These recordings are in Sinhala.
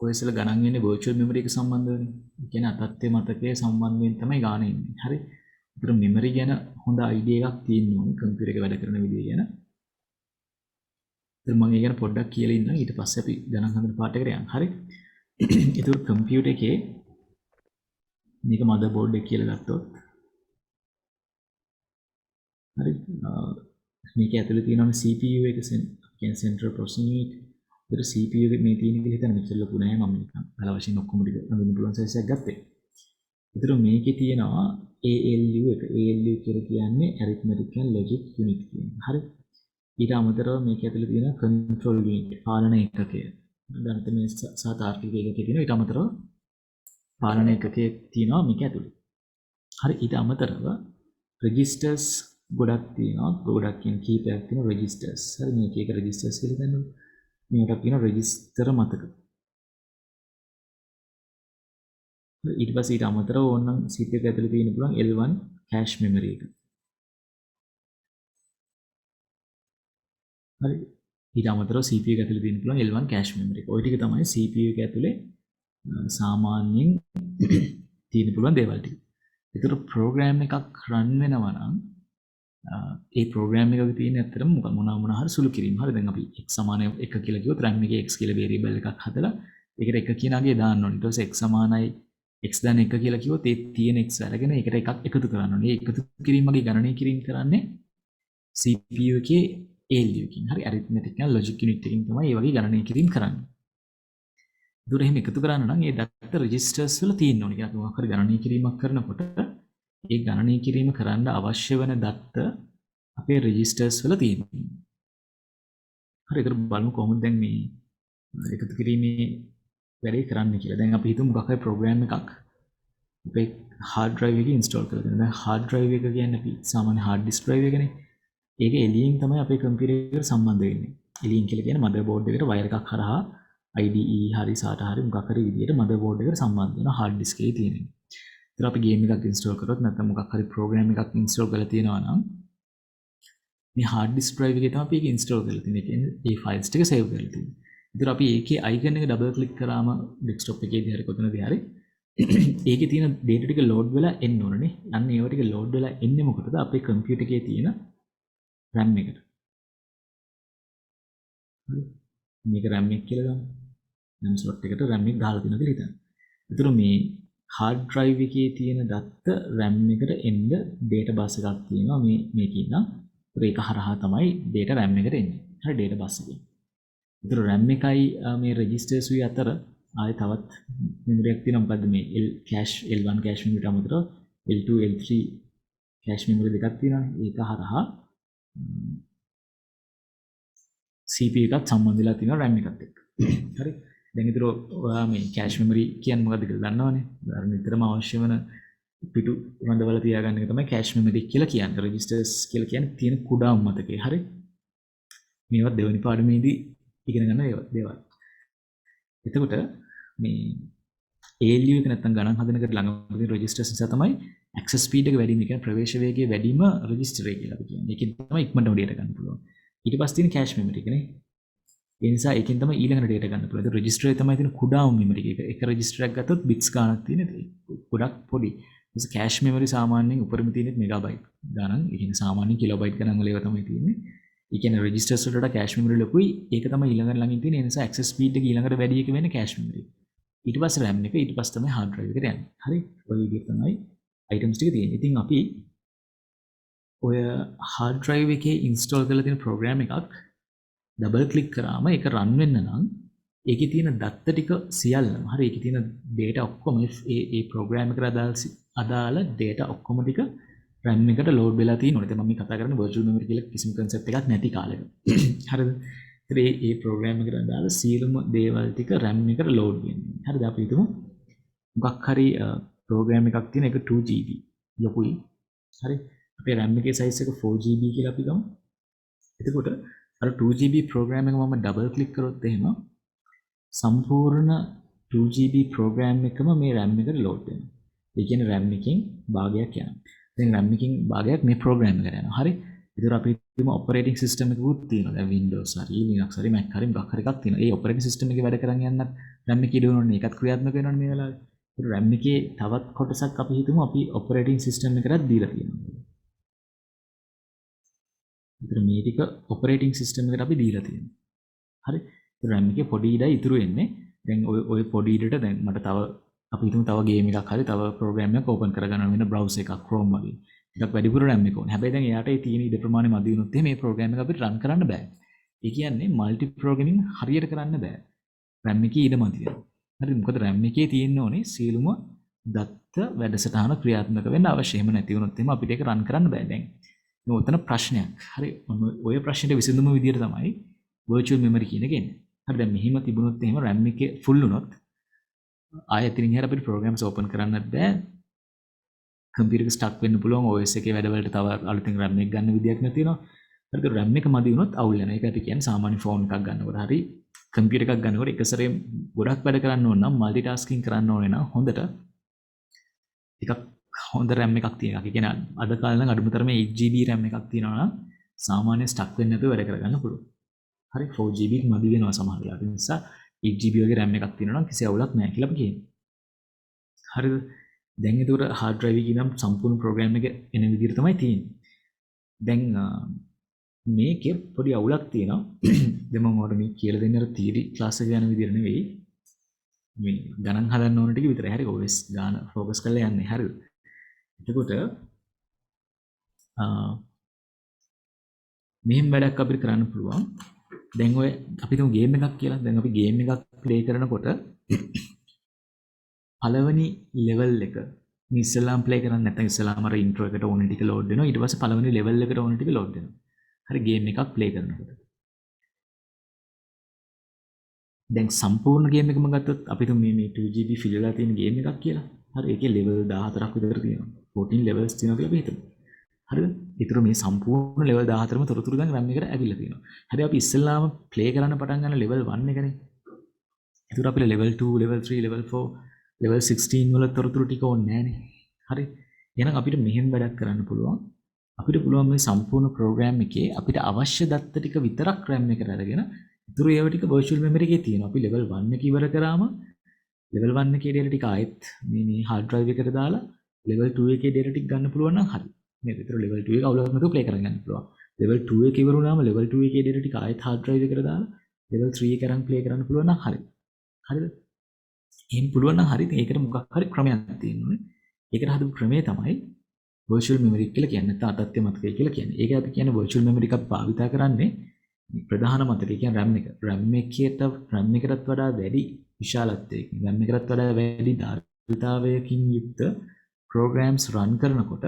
ඔය ඉස්සෙල්ලා ගණන් වෙන්නේ virtual memory එක සම්බන්ධවනේ. ඒ කියන්නේ අතත්ත්ව මතකයේ සම්බන්ධයෙන් තමයි ගාන එන්නේ. හරි. ඒතර memory ගැන හොඳ idea එකක් තියෙන්න ඕනේ කම්පියුටර් එක වැඩ කරන විදිය ගැන. ඒතර මම ඒ ගැන පොඩ්ඩක් කියලා ඉන්නම්. ඊට පස්සේ අපි ගණන් හදන පාඩ එකට යන්න. හරි. ඒතර කම්පියුටර් එකේ මේක motherboard එක කියලා ගත්තොත් හරි. මේක ඇතුලේ තියෙනවා CPU එක කියන්නේ central processing unit. ඒතර CPU එක මේ තියෙන විදිහ හිතන්න මෙච්චර ලොකු නෑ මම නිකන් අල වශයෙන් ඔක්කොම ටික නඳින්න පුළුවන් size එකක් ගත්තේ. ඒතර මේකේ තියෙනවා ALU එක. ALU කියලා කියන්නේ arithmetic and logic unit කියන්නේ. හරි. ඊට අමතරව මේක ඇතුලේ තියෙන control unit පාලන ඒකකය. ගණිතමය සහ තාර්කික ඒකකයේ තියෙනවා. ඊට අමතරව පාලන ඒකකයේ තියෙනවා මේක ඇතුලේ. හරි. ඊට අමතරව registers ගොඩක් තියෙනවා. ගොඩක් කියන කීපයක් තියෙනවා registers. හරි. මේක එක registers කියලා ගන්නවා. මේකට කියන රෙජිස්ටර් මතක. ඊට පස්සේ ඊට අමතරව ඕනනම් CPU එක ඇතුලේ තියෙන පුළුවන් L1 cache memory එක. හරි. ඊට අමතරව CPU එක ඇතුලේ තියෙන පුළුවන් L1 cache memory එක. ওই ටික තමයි CPU එක ඇතුලේ සාමාන්‍යයෙන් තියෙන පුළුවන් දේවල් ටික. ඒතර ප්‍රෝග්‍රෑම් එකක් රන් වෙනවා නම් ඒ ප්‍රෝග්‍රෑම් එකක තියෙන ඇත්තටම මොනවා හරි සුළු කිරීම. හරි දැන් අපි x සමානයි 1 කියලා කිව්වොත් RAM එකේ x කියලා වේරියබල් එකක් හදලා ඒකට 1 කියන අගේ දාන්න ඕනේ. ඊට පස්සේ x සමානයි x දැන් 1 කියලා කිව්වොත් ඒ තියෙන x අරගෙන ඒකට එකක් එකතු කරන්න ඕනේ. ඒ එකතු කිරීම වගේ ගණනය කිරීම කරන්නේ CPU එකේ ALU එකකින්. හරි arithmetic and logic unit එකකින් තමයි මේ වගේ ගණනය කිරීම කරන්නේ. ඒතර එහෙම එකතු කරන්න නම් ඒ දත්ත registers වල තියෙන්න ඕනේ. කියන්නේ මොකක් හරි ගණනය කිරීමක් කරනකොට ඒ ගණනය කිරීම කරන්න අවශ්‍ය වෙන දත්ත අපේ registers වල තියෙනවා. හරි ඒතර බලමු කොහොමද දැන් මේ එකතු කිරීමේ වැඩේ කරන්න කියලා. දැන් අපි හිතමු මොකක් හරි program එකක් අපේ hard drive එකේ install කරලා දෙනවා. දැන් hard drive එක කියන්නේ අපි සාමාන්‍ය hard disk drive එකනේ. ඒක එළියෙන් තමයි අපේ computer එකට සම්බන්ධ වෙන්නේ. එළියෙන් කියලා කියන්නේ motherboard එකට wire එකක් හරහා IDE හරි SATA හරි මොකක් හරි විදියට motherboard එකට සම්බන්ධ වෙන hard disk එකේ තියෙනවා. ඒතර අපි game එකක් install කරොත් නැත්නම් මොකක් හරි program එකක් install කරලා තියෙනවා නම් මේ hard disk drive එකේ තමයි අපි ඒක install කරලා තියෙන්නේ. ඒ කියන්නේ ඒ files ටික save කරලා තියෙන්නේ. ඒතර අපි ඒකේ icon එක double click කරාම desktop එකේදී හරි කොතනදී හරි ඒකේ තියෙන data ටික load වෙලා එන්න ඕනනේ. අන්න ඒව ටික load වෙලා එන්නේ මොකටද? අපේ computer එකේ තියෙන RAM එකට. හරි. මේක RAM එක කියලා ගමු. RAM slot එකට RAM එක ගහලා තියෙනවා කියලා හිතන්න. ඒතර මේ hard drive එකේ තියෙන දත්ත RAM එකට එන්න data bus එකක් තියෙනවා මේකේ ඉඳන්. ඒක හරහා තමයි data RAM එකට එන්නේ. හරි data bus එකේ. ඒතර RAM එකයි මේ registers උයි අතර ආයේ තවත් memory එකක් තියෙනවා. මොකද්ද මේ cache L1 cache memory අතරව L2 L3 cache memory දෙකක් තියෙනවානේ. ඒක හරහා CPU එකත් සම්බන්ධ වෙලා තියෙනවා RAM එකත් එක්ක. හරි. දැන් ඊතර ඔයා මේ cache memory කියන්නේ මොකද්ද කියලා දන්නවනේ. අර නිතරම අවශ්‍ය වෙන පිටු රඳවල තියාගන්න එක තමයි cache memory කියලා කියන්නේ. registers කියලා කියන්නේ තියෙන කුඩා මතකේ. හරි. මේවත් දෙවෙනි පාඩමේදී ඉගෙන ගන්න දේවල්. එතකොට මේ ALU එක නැත්තම් ගණන් හදන එකට ළඟම තියෙන registers නිසා තමයි access speed එක වැඩි වෙන. ඒ කියන්නේ ප්‍රවේශ වේගය වැඩිම register එක කියලා අපි කියන්නේ. ඒකෙන් තමයි ඉක්මනටම data ගන්න පුළුවන්. ඊට පස්සේ තියෙන cache memory එක නේ. ඒ නිසා ඒකෙන් තමයි ඊළඟට data ගන්න පුළුවන්. ඒක register එකේ තමයි තියෙන කුඩාම memory එක. එක register එකක් ගත්තොත් bits ගාණක් තියෙන ගොඩක් පොඩි. ඒ cache memory සාමාන්‍යයෙන් උපරිම තියෙන්නේ megabyte ගණන්. ඒ කියන්නේ සාමාන්‍යයෙන් kilobyte ගණන් වල ඒවා තමයි තියෙන්නේ. ඒ කියන්නේ registers වලට වඩා cache memory ලොකුයි. ඒක තමයි ඊළඟට ළඟින් තියෙන. ඒ නිසා access speed එක ඊළඟට වැඩි එක වෙන්නේ cache memory. ඊට පස්සේ RAM එක ඊට පස්සේ තමයි hard drive එකට යන්නේ. හරි. ඔය විදිහට තමයි items ටික තියෙන්නේ. ඉතින් අපි ඔය hard drive එකේ install කරලා තියෙන program එකක් double click කරාම ඒක run වෙන්න නම් ඒකේ තියෙන දත්ත ටික සියල්ලම හරි ඒකේ තියෙන data ඔක්කොම ඒ program එකට අදාළ data ඔක්කොම ටික RAM එකට load වෙලා තියෙනවා. ඉතින් මම මේ කතා කරන්නේ virtual memory කියලා කිසිම concept එකක් නැති කාලෙක. හරිද? ඉතින් මේ program එකට අදාළ සියලුම දේවල් ටික RAM එකට load වෙන්නේ. හරිද? අපි හිතමු මොකක් හරි program එකක් තියෙන එක 2GB ලොකුයි. හරි? අපේ RAM එකේ size එක 4GB කියලා අපි ගමු. එතකොට අර 2GB program එක මම double click කරොත් එහෙම සම්පූර්ණ 2GB program එකම මේ RAM එකට load වෙනවා. ඒ කියන්නේ RAM එකෙන් භාගයක් යනවා. දැන් RAM එකකින් භාගයක් මේ program එකට යනවා. හරි? ඒතර අපි හිතමු operating system එකකුත් තියෙනවා. දැන් Windows හරි Linux හරි Mac හරි මොකක් හරි එකක් තියෙනවා. ඒ operating system එකේ වැඩ කරන් යන්නත් RAM එකේ ඉදවනෝනේ ඒකත් ක්‍රියාත්මක වෙනවනේ මේ වෙලාවේ. ඒක RAM එකේ තවත් කොටසක් අපි හිතමු අපි ඔපරේටිං සිස්ටම් එකකට දීලා තියෙනවා. ඒතර මේ ටික ඔපරේටිං සිස්ටම් එකට අපි දීලා තියෙනවා. හරි. ඒතර RAM එකේ පොඩි ඉඩයි ඉතුරු වෙන්නේ. දැන් ඔය පොඩි ඉඩට දැන් මට තව අපි හිතමු තව ගේම් එකක් හරි තව ප්‍රෝග්‍රෑම් එකක් ඕපන් කරගන්න වෙන බ්‍රවුසර් එකක් Chrome වගේ. ටිකක් වැඩිපුර RAM එක ඕනේ. හැබැයි දැන් එයාට ඒ තියෙන ඉඩ ප්‍රමාණය මදි වුණොත් මේ ප්‍රෝග්‍රෑම් එක අපිට රන් කරන්න බෑ. ඒ කියන්නේ මල්ටි ප්‍රෝග්‍රෑමින් හරියට කරන්න බෑ. RAM එකේ ඉඩ මදි වෙනවා. හරි මොකද RAM එකේ තියෙන්න ඕනේ සියලුම දත්ත වැඩසටහන ක්‍රියාත්මක වෙන්න අවශ්‍ය. එහෙම නැති වුණොත් එහෙම අපිට ඒක රන් කරන්න බෑ. දැන් ඔතන ප්‍රශ්නයක්. හරි ඔය ප්‍රශ්නෙට විසඳුම විදියට තමයි virtual memory කියන එක එන්නේ. හරි දැන් මෙහිම තිබුණොත් එහෙම RAM එකේ full වුණොත් ආයෙ එතනින් එහාට අපිට programs open කරන්නත් බෑ. කම්පියුටර් එක stuck වෙන්න පුළුවන්. OS එකේ වැඩවලට තව අලුතින් RAM එක ගන්න විදියක් නැති වෙනවා. හරිද RAM එක මදි වුණොත් අවුල් වෙනවා. ඒක අපි කියන්නේ සාමාන්‍ය ෆෝන් එකක් ගන්නකොට හරි කම්පියුටර් එකක් ගන්නකොට එක සැරේ ගොඩක් වැඩ කරන්න ඕන නම් multitasking කරන්න ඕනේ නම් හොඳට ටිකක් හොඳ RAM එකක් තියෙන එකක්. ඒ කියන්නේ අද කාලේ නම් අඩුම තරමේ 8GB RAM එකක් තියෙනවා නම් සාමාන්‍ය stuck වෙන්නේ නැතුව වැඩ කරගන්න පුළුවන්. හරි 4GB මදි වෙනවා සමහර වෙලාවට. ඒ නිසා 8GB වගේ RAM එකක් තියෙනවා නම් කිසි අවුලක් නැහැ කියලා අපි කියනවා. හරිද? දැන් ඒතකොට hard drive එකේ නම් සම්පූර්ණ program එක එන විදිහට තමයි තියෙන්නේ. දැන් මේකේ පොඩි අවුලක් තියෙනවා. දැන් මම ඔයාලට මේ කියලා දෙන්න අර theory class එක යන විදිහට නෙවෙයි. මේ ගණන් හදන්න ඕන ටික විතරයි. හරි OS ගාන focus කරලා යන්නේ. හරිද? එතකොට මෙහෙම වැඩක් අපිට කරන්න පුළුවන්. දැන් ඔය අපි තුමු ගේම් එකක් කියලා. දැන් අපි ගේම් එකක් ප්ලේ කරනකොට පළවෙනි ලෙවල් එක මේ ඉස්සලාම් ප්ලේ කරන්නේ නැත්නම් ඉස්සලාම අර ඉන්ට්‍රෝ එකට ඕන ටික ලෝඩ් වෙනවා. ඊට පස්සේ පළවෙනි ලෙවල් එකට ඕන ටික ලෝඩ් වෙනවා. හරි ගේම් එකක් ප්ලේ කරනකොට. දැන් සම්පූර්ණ ගේම් එකම ගත්තොත් අපි තුමු මේ 2GB fill වෙලා තියෙන ගේම් එකක් කියලා. හරි ඒකේ ලෙවල් 14ක් විතර තියෙනවා. 14 levels තියෙනවා කියලා අපි හිතමු. හරිද? ඊටර මේ සම්පූර්ණ level 14ම තොරතුරු දැන් RAM එකට ඇවිල්ලා තියෙනවා. හැබැයි අපි ඉස්සෙල්ලාම play කරන්න පටන් ගන්න level 1 එකනේ. ඊටර අපිට level 2, level 3, level 4, level 16 වල තොරතුරු ටික ඕනේ නැහනේ. හරි. එහෙනම් අපිට මෙහෙම වැඩක් කරන්න පුළුවන්. අපිට පුළුවන් මේ සම්පූර්ණ program එකේ අපිට අවශ්‍ය දත්ත ටික විතරක් RAM එකට අරගෙන ඊටර ඒව ටික virtual memory එකේ තියෙනවා. අපි level 1 එක ඉවර කරාම level 1 එකේ data ටික ආයෙත් මේ hard drive එකට දාලා level 2 එකේ data ටික ගන්න පුළුවන් නම් හරි. නේද? ඒතර level 2 එක අවුලක් නැතුව play කරගන්න පුළුවන්. level 2 එක ඉවර වුණාම level 2 එකේ data ටික ආයෙත් hard drive එකට දාලා level 3 එක අරන් play කරන්න පුළුවන් නම් හරි. හරිද? එහෙම පුළුවන් නම් හරි. ඒකට මොකක් හරි ක්‍රමයක් තියෙනවා. ඒකට හදපු ක්‍රමය තමයි virtual memory කියලා කියන්නේ. නැත්නම් අතත්‍ය මතකය කියලා කියන්නේ. ඒක අපි කියන්නේ virtual memory එකක් භාවිතා කරන්නේ ප්‍රධාන මතකය කියන්නේ RAM එක. RAM එකටත් වඩා වැඩි විශාලත්වයකින් RAM එකටත් වඩා වැඩි ධාරිතාවයකින් යුක්ත programs run කරනකොට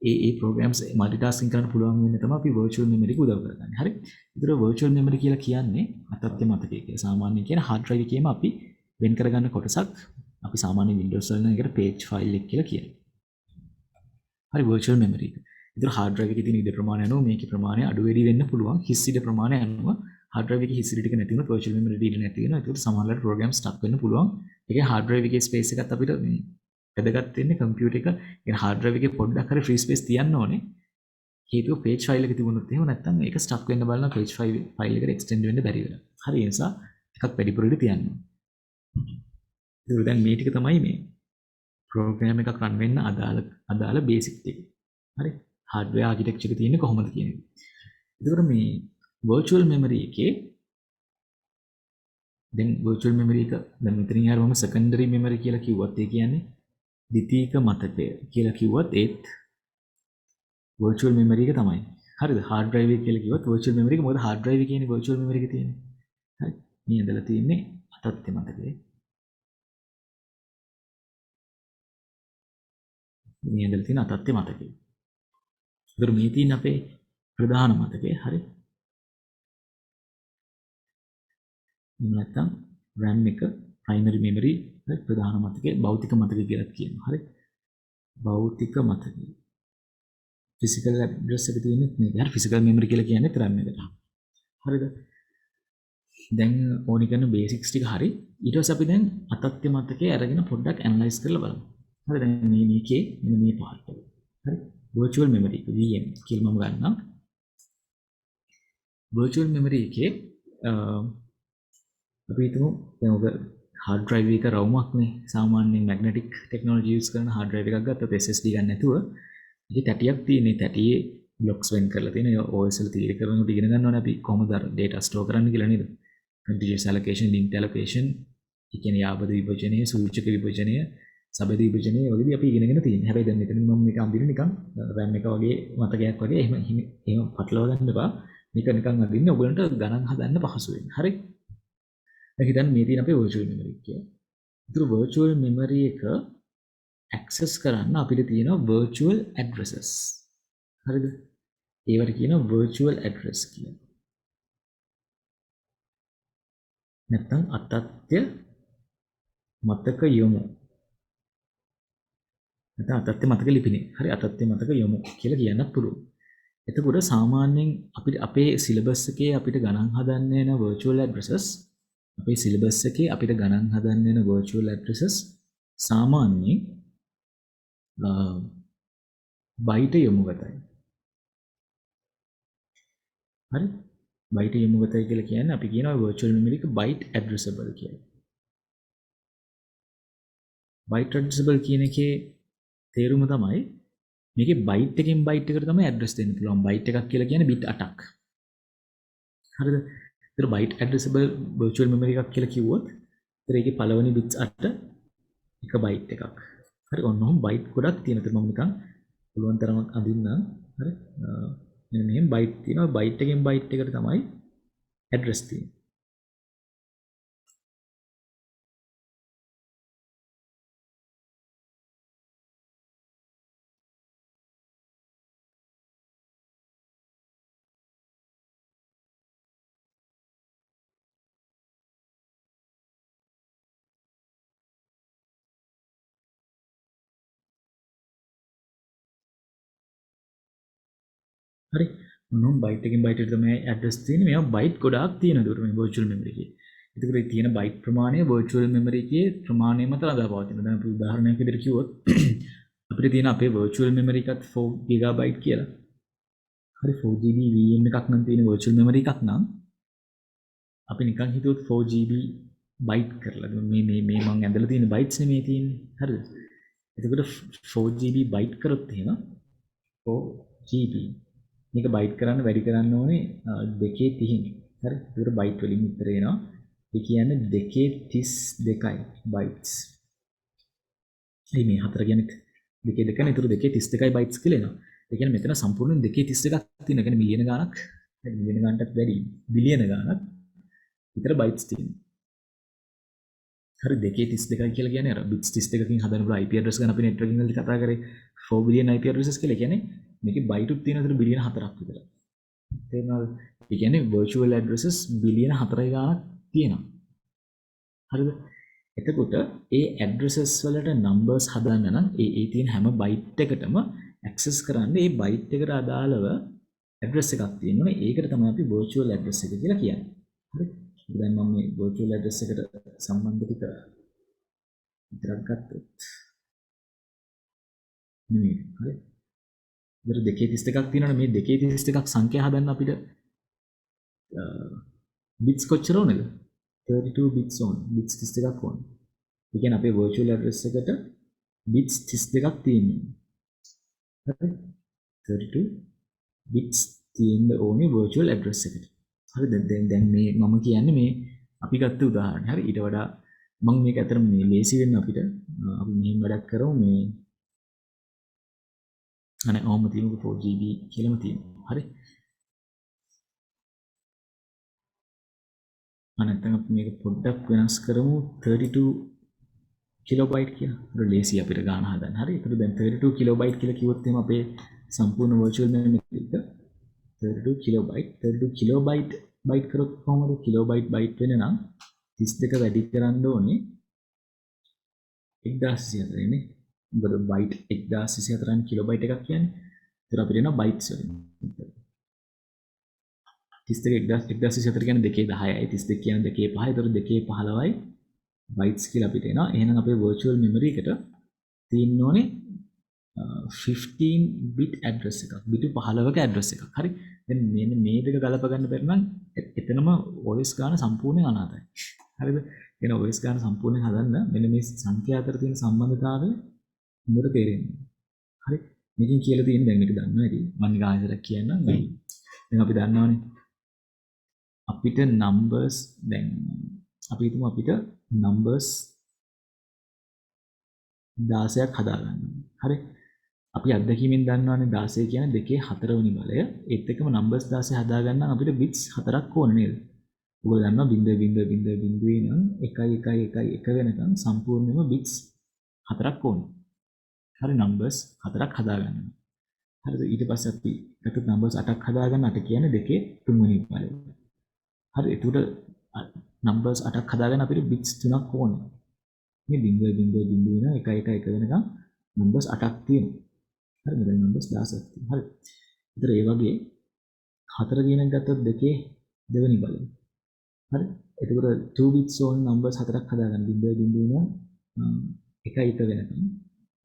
ඒ programs multitasking කරන්න පුළුවන් වෙන්නේ තමයි අපි virtual memory එක උදව් කරගන්නේ. හරි. ඒතර virtual memory කියලා කියන්නේ අතත්‍ය මතකය කියලා. සාමාන්‍යයෙන් කියන hard drive එකේම අපි වෙන් කරගන්න කොටසක් අපි සාමාන්‍ය Windows වල නම් ඒකට page file එක කියලා කියනවා. හරි virtual memory එක. ඒතර hard drive එකේ තියෙන ඉඩ ප්‍රමාණය අනුව මේකේ ප්‍රමාණය අඩු වැඩි වෙන්න පුළුවන්. හිස් ඉඩ ප්‍රමාණය අනුව hard drive එකේ හිස් ඉඩ ටික නැති වුණොත් virtual memory ඉඩ නැති වෙනවා. ඒකට සමහරවිට program stuck වෙන්න පුළුවන්. ඒකේ hard drive එකේ space එකත් අපිට මේ වැදගත් වෙන්නේ කම්පියුටර් එක يعني hard drive එකේ පොඩ්ඩක් හරි free space තියන්න ඕනේ. හේතුව page file එක තිබුණොත් එහෙම නැත්නම් ඒක stuck වෙන්න බලන page file එකට extend වෙන්න බැරි වෙනවා. හරි ඒ නිසා එකක් වැඩිපුර ඉඳ තියන්න ඕනේ. ඒක දැන් මේ ටික තමයි මේ program එකක් run වෙන්න අදාළ basic ටික. හරි hardware architecture එක තියෙන්නේ කොහොමද කියන එක. ඒකෝර මේ virtual memory එකේ දැන් virtual memory එක දැන් මෙතනින් ආවම secondary memory කියලා කිව්වත් ඒ කියන්නේ ද්විතීයික මතකය කියලා කිව්වත් ඒත් virtual memory එක තමයි. හරිද? hard drive එක කියලා කිව්වත් virtual memory එක මොකද hard drive එකේ කියන්නේ virtual memory එක තියෙන්නේ. හරි. මේ ඇදලා තියෙන්නේ අතත්‍ය මතකය. මේ ඇදලා තියෙන අතත්‍ය මතකය. ඒතර මේ තියෙන අපේ ප්‍රධාන මතකය. හරි. නැත්නම් RAM එක primary memory ප්‍රධාන මතකය භෞතික මතකය කියලා කියනවා. හරි. භෞතික මතකය. physical address එක තියෙන්නේ මේක. හරි physical memory කියලා කියන්නේ RAM එකට. හරිද? දැන් ඕනි කරන basics ටික හරි. ඊට පස්සේ අපි දැන් අතත්‍ය මතකයේ අරගෙන පොඩ්ඩක් analyze කරලා බලමු. හරි දැන් මේකේ මෙන්න මේ part එක. හරි. virtual memory VM කියලා මම ගන්නම්. virtual memory එකේ අපි හිතමු දැන් ඔබ hard drive එක රවුමක්නේ සාමාන්‍යයෙන් magnetic technology use කරන hard drive එකක් ගත්තොත් SSD ගන්න නැතුව ඒකේ තැටියක් තියෙන. ඒ තැටියේ blocks වෙන් කරලා තියෙන. ඒ OS වල තීර කරනකොට ඉගෙන ගන්න ඕනේ අපි කොහොමද අර data store කරන්න කියලා නේද? continuous allocation, linked allocation, ඒ කියන්නේ යාබද විභජනය, සූචක විභජනය, සබද විභජනය වගේදී අපි ඉගෙනගෙන තියෙනවා. හැබැයි දැන් මෙතන මම මේක අඳින නිකන් RAM එක වගේ මතකයක් වගේ එහෙම පටලවා ගන්න එපා. මේක නිකන් අඳින්න ඔයගලන්ට ගණන් හදන්න පහසු වෙන්න. හරි? දැන් හිතන්න මේ තියෙන අපේ virtual memory කියලා. ඒතර virtual memory එක access කරන්න අපිට තියෙනවා virtual addresses. හරිද? ඒවට කියනවා virtual address කියලා. නැත්තම් අතත්‍ය මතක යොමු. නැත්නම් අතත්‍ය මතක ලිපිනේ. හරි අතත්‍ය මතක යොමු කියලා කියන්නත් පුළුවන්. එතකොට සාමාන්‍යයෙන් අපිට අපේ සිලබස් එකේ අපිට ගණන් හදන්න යන virtual addresses අපේ සිලබස් එකේ අපිට ගණන් හදන්න යන virtual addresses සාමාන්‍යයෙන් බයිට යොමුගතයි. හරි බයිට යොමුගතයි කියලා කියන්නේ අපි කියනවා virtual memory එක byte addressable කියලා. byte addressable කියන එකේ තේරුම තමයි මේකේ byte එකෙන් byte එකට තමයි address දෙන්න පුළුවන්. byte එකක් කියලා කියන්නේ bit 8ක්. හරිද? ඒතර byte addressable virtual memory එකක් කියලා කිව්වොත් ඒතර ඒකේ පළවෙනි bits 8 එක byte එකක්. හරි ඔන්නෝම byte ගොඩක් තියෙන. ඒතර මම නිකන් පුළුවන් තරම් අඳින්නම්. හරි මෙන්න මෙහෙම byte තියෙනවා. byte එකෙන් byte එකට තමයි address තියෙන්නේ. හරි මොනවා බයිට් එකෙන් බයිට් එකට තමයි ඇඩ්‍රස් තියෙන්නේ. මේවා බයිට් ගොඩාක් තියෙනවා ඒකට මේ virtual memory එකේ. ඒකට ඒ තියෙන බයිට් ප්‍රමාණය virtual memory එකේ ප්‍රමාණය මත රඳා පවතිනවා. දැන් අපි උදාහරණයක් විදිහට කිව්වොත් අපිට තියෙන අපේ virtual memory එකත් 4 GB කියලා. හරි 4GB VM එකක් නම් තියෙන virtual memory එකක් නම් අපි නිකන් හිතුවොත් 4GB බයිට් කරලා මේ මම ඇඳලා තියෙන බයිට්ස් නෙමෙයි තියෙන්නේ. හරිද? එතකොට 4GB බයිට් කරොත් එහෙම 4GB මේක බයිට් කරන්න වැඩි කරන්න ඕනේ 230. හරි. ඒකට බයිට් වලින් උත්තර එනවා. ඒ කියන්නේ 232යි බයිට්ස්. මේ හතර කියන්නේ 2 2 නේ. ඒතර 232යි බයිට්ස් කියලා එනවා. ඒ කියන්නේ මෙතන සම්පූර්ණයෙන් 232ක් තියෙනවා. ඒ කියන්නේ මිලියන ගාණක්, මිලියන ගාණටත් වැඩි බිලියන ගාණක් විතර බයිට්ස් තියෙනවා. හරි 232යි කියලා කියන්නේ අර බිට්ස් 32කින් හදන පුළුවන් IP address ගන්න අපි networking වලදී කතා කරේ 4 billion IP addresses කියලා. කියන්නේ මේකේ බයිට් උත් තියෙන විතර බිලියන 4ක් විතර. තේරෙනවද? ඒ කියන්නේ virtual addresses බිලියන 4යි ගාණක් තියෙනවා. හරිද? එතකොට ඒ addresses වලට numbers හදන්න නම් ඒ තියෙන හැම byte එකටම access කරන්න ඒ byte එකට අදාළව address එකක් තියෙනවා. ඒකට තමයි අපි virtual address එක කියලා කියන්නේ. හරි? දැන් මම මේ virtual address එකට සම්බන්ධ ටික විතරක් ගත්තොත් නෙමෙයි. හරි? ඉතින් 232ක් තියෙනවනේ මේ 232ක් සංඛ්‍යා හදන්න අපිට bits කොච්චර ඕනේද? 32 bits ඕන. bits 32ක් ඕන. ඒ කියන්නේ අපේ virtual address එකට bits 32ක් තියෙනවා. හරි? 32 bits තියෙන්න ඕනේ virtual address එකට. හරි දැන් මේ මම කියන්නේ මේ අපි ගත්ත උදාහරණය. හරි ඊට වඩා මම මේක අතරම මේ ලේසි වෙන්න අපිට අපි මෙහෙම වැඩක් කරමු මේ අනේ ඔහොම තියෙනක 4GB කියලාම තියෙනවා. හරි. අනත්තම් අපි මේක පොඩ්ඩක් වෙනස් කරමු 32 කිලෝබයිට් කියලා. ඒක ලේසි අපිට ගාන හදන්න. හරි. ඒකට දැන් 32 කිලෝබයිට් කියලා කිව්වොත් එහෙම අපේ සම්පූර්ණ virtual memory එක 32 කිලෝබයිට් 32 කිලෝබයිට් බයිට් කරොත් කොහොමද කිලෝබයිට් බයිට් වෙන නම් 32 වැඩි කරන්න ඕනේ 1024 නේ. මොකද බයිට් 1024 කිලෝබයිට් එකක් කියන්නේ. ඒතර අපිට එනවා බයිට්ස් වලින්. 32 1024 කියන්නේ 210යි 32 කියන්නේ 205යි. ඒතර 215යි බයිට්ස් කියලා අපිට එනවා. එහෙනම් අපේ virtual memory එකට තියෙන්න ඕනේ 15 bit address එකක්. bit 15ක address එකක්. හරි. දැන් මේ දෙක ගලප ගන්න බැරි නම් එතනම වොයිස් ගන්න සම්පූර්ණයෙන් අනාතයි. හරිද? එන වොයිස් ගන්න සම්පූර්ණයෙන් හදන්න මෙන්න මේ සංඛ්‍යා අතර තියෙන සම්බන්ධතාවය හොඳට තේරෙන්නේ. හරි? මේකෙන් කියලා තියෙන දැන් මේක දන්නවා ඇති. මම නිකන් ආයෙත් කියන්නම්. දැන් අපි දන්නවනේ අපිට numbers දැන් අපි හිතමු අපිට numbers 16ක් හදාගන්න. හරි? අපි අත්දැකීමෙන් දන්නවනේ 16 කියන්නේ දෙකේ 4 වෙනි බලය. ඒත් එක්කම numbers 16 හදාගන්න අපිට bits 4ක් ඕන නේද? ඔයගොල්ලෝ දන්නවා 0.0.0 නම් 1.1.1 වෙනකන් සම්පූර්ණයෙන්ම bits 4ක් ඕන. හරි numbers 4ක් හදාගන්න. හරිද? ඊට පස්සේ අපි ගත්ත numbers 8ක් හදාගන්න 8 කියන්නේ දෙකේ 3 වෙනි බලය. හරි එතකොට numbers 8ක් හදාගන්න අපිට bits 3ක් ඕනේ. මේ 0.0.0 1.1.1 වෙනකන් numbers 8ක් තියෙනවා. හරි මෙතන numbers 16ක් තියෙනවා. හරි. ඒතර ඒ වගේ 4 කියන එක ගත්තොත් දෙකේ දෙවෙනි බලය. හරි. එතකොට 2 bits ඕන numbers 4ක් හදාගන්න 0.1 වෙනකන්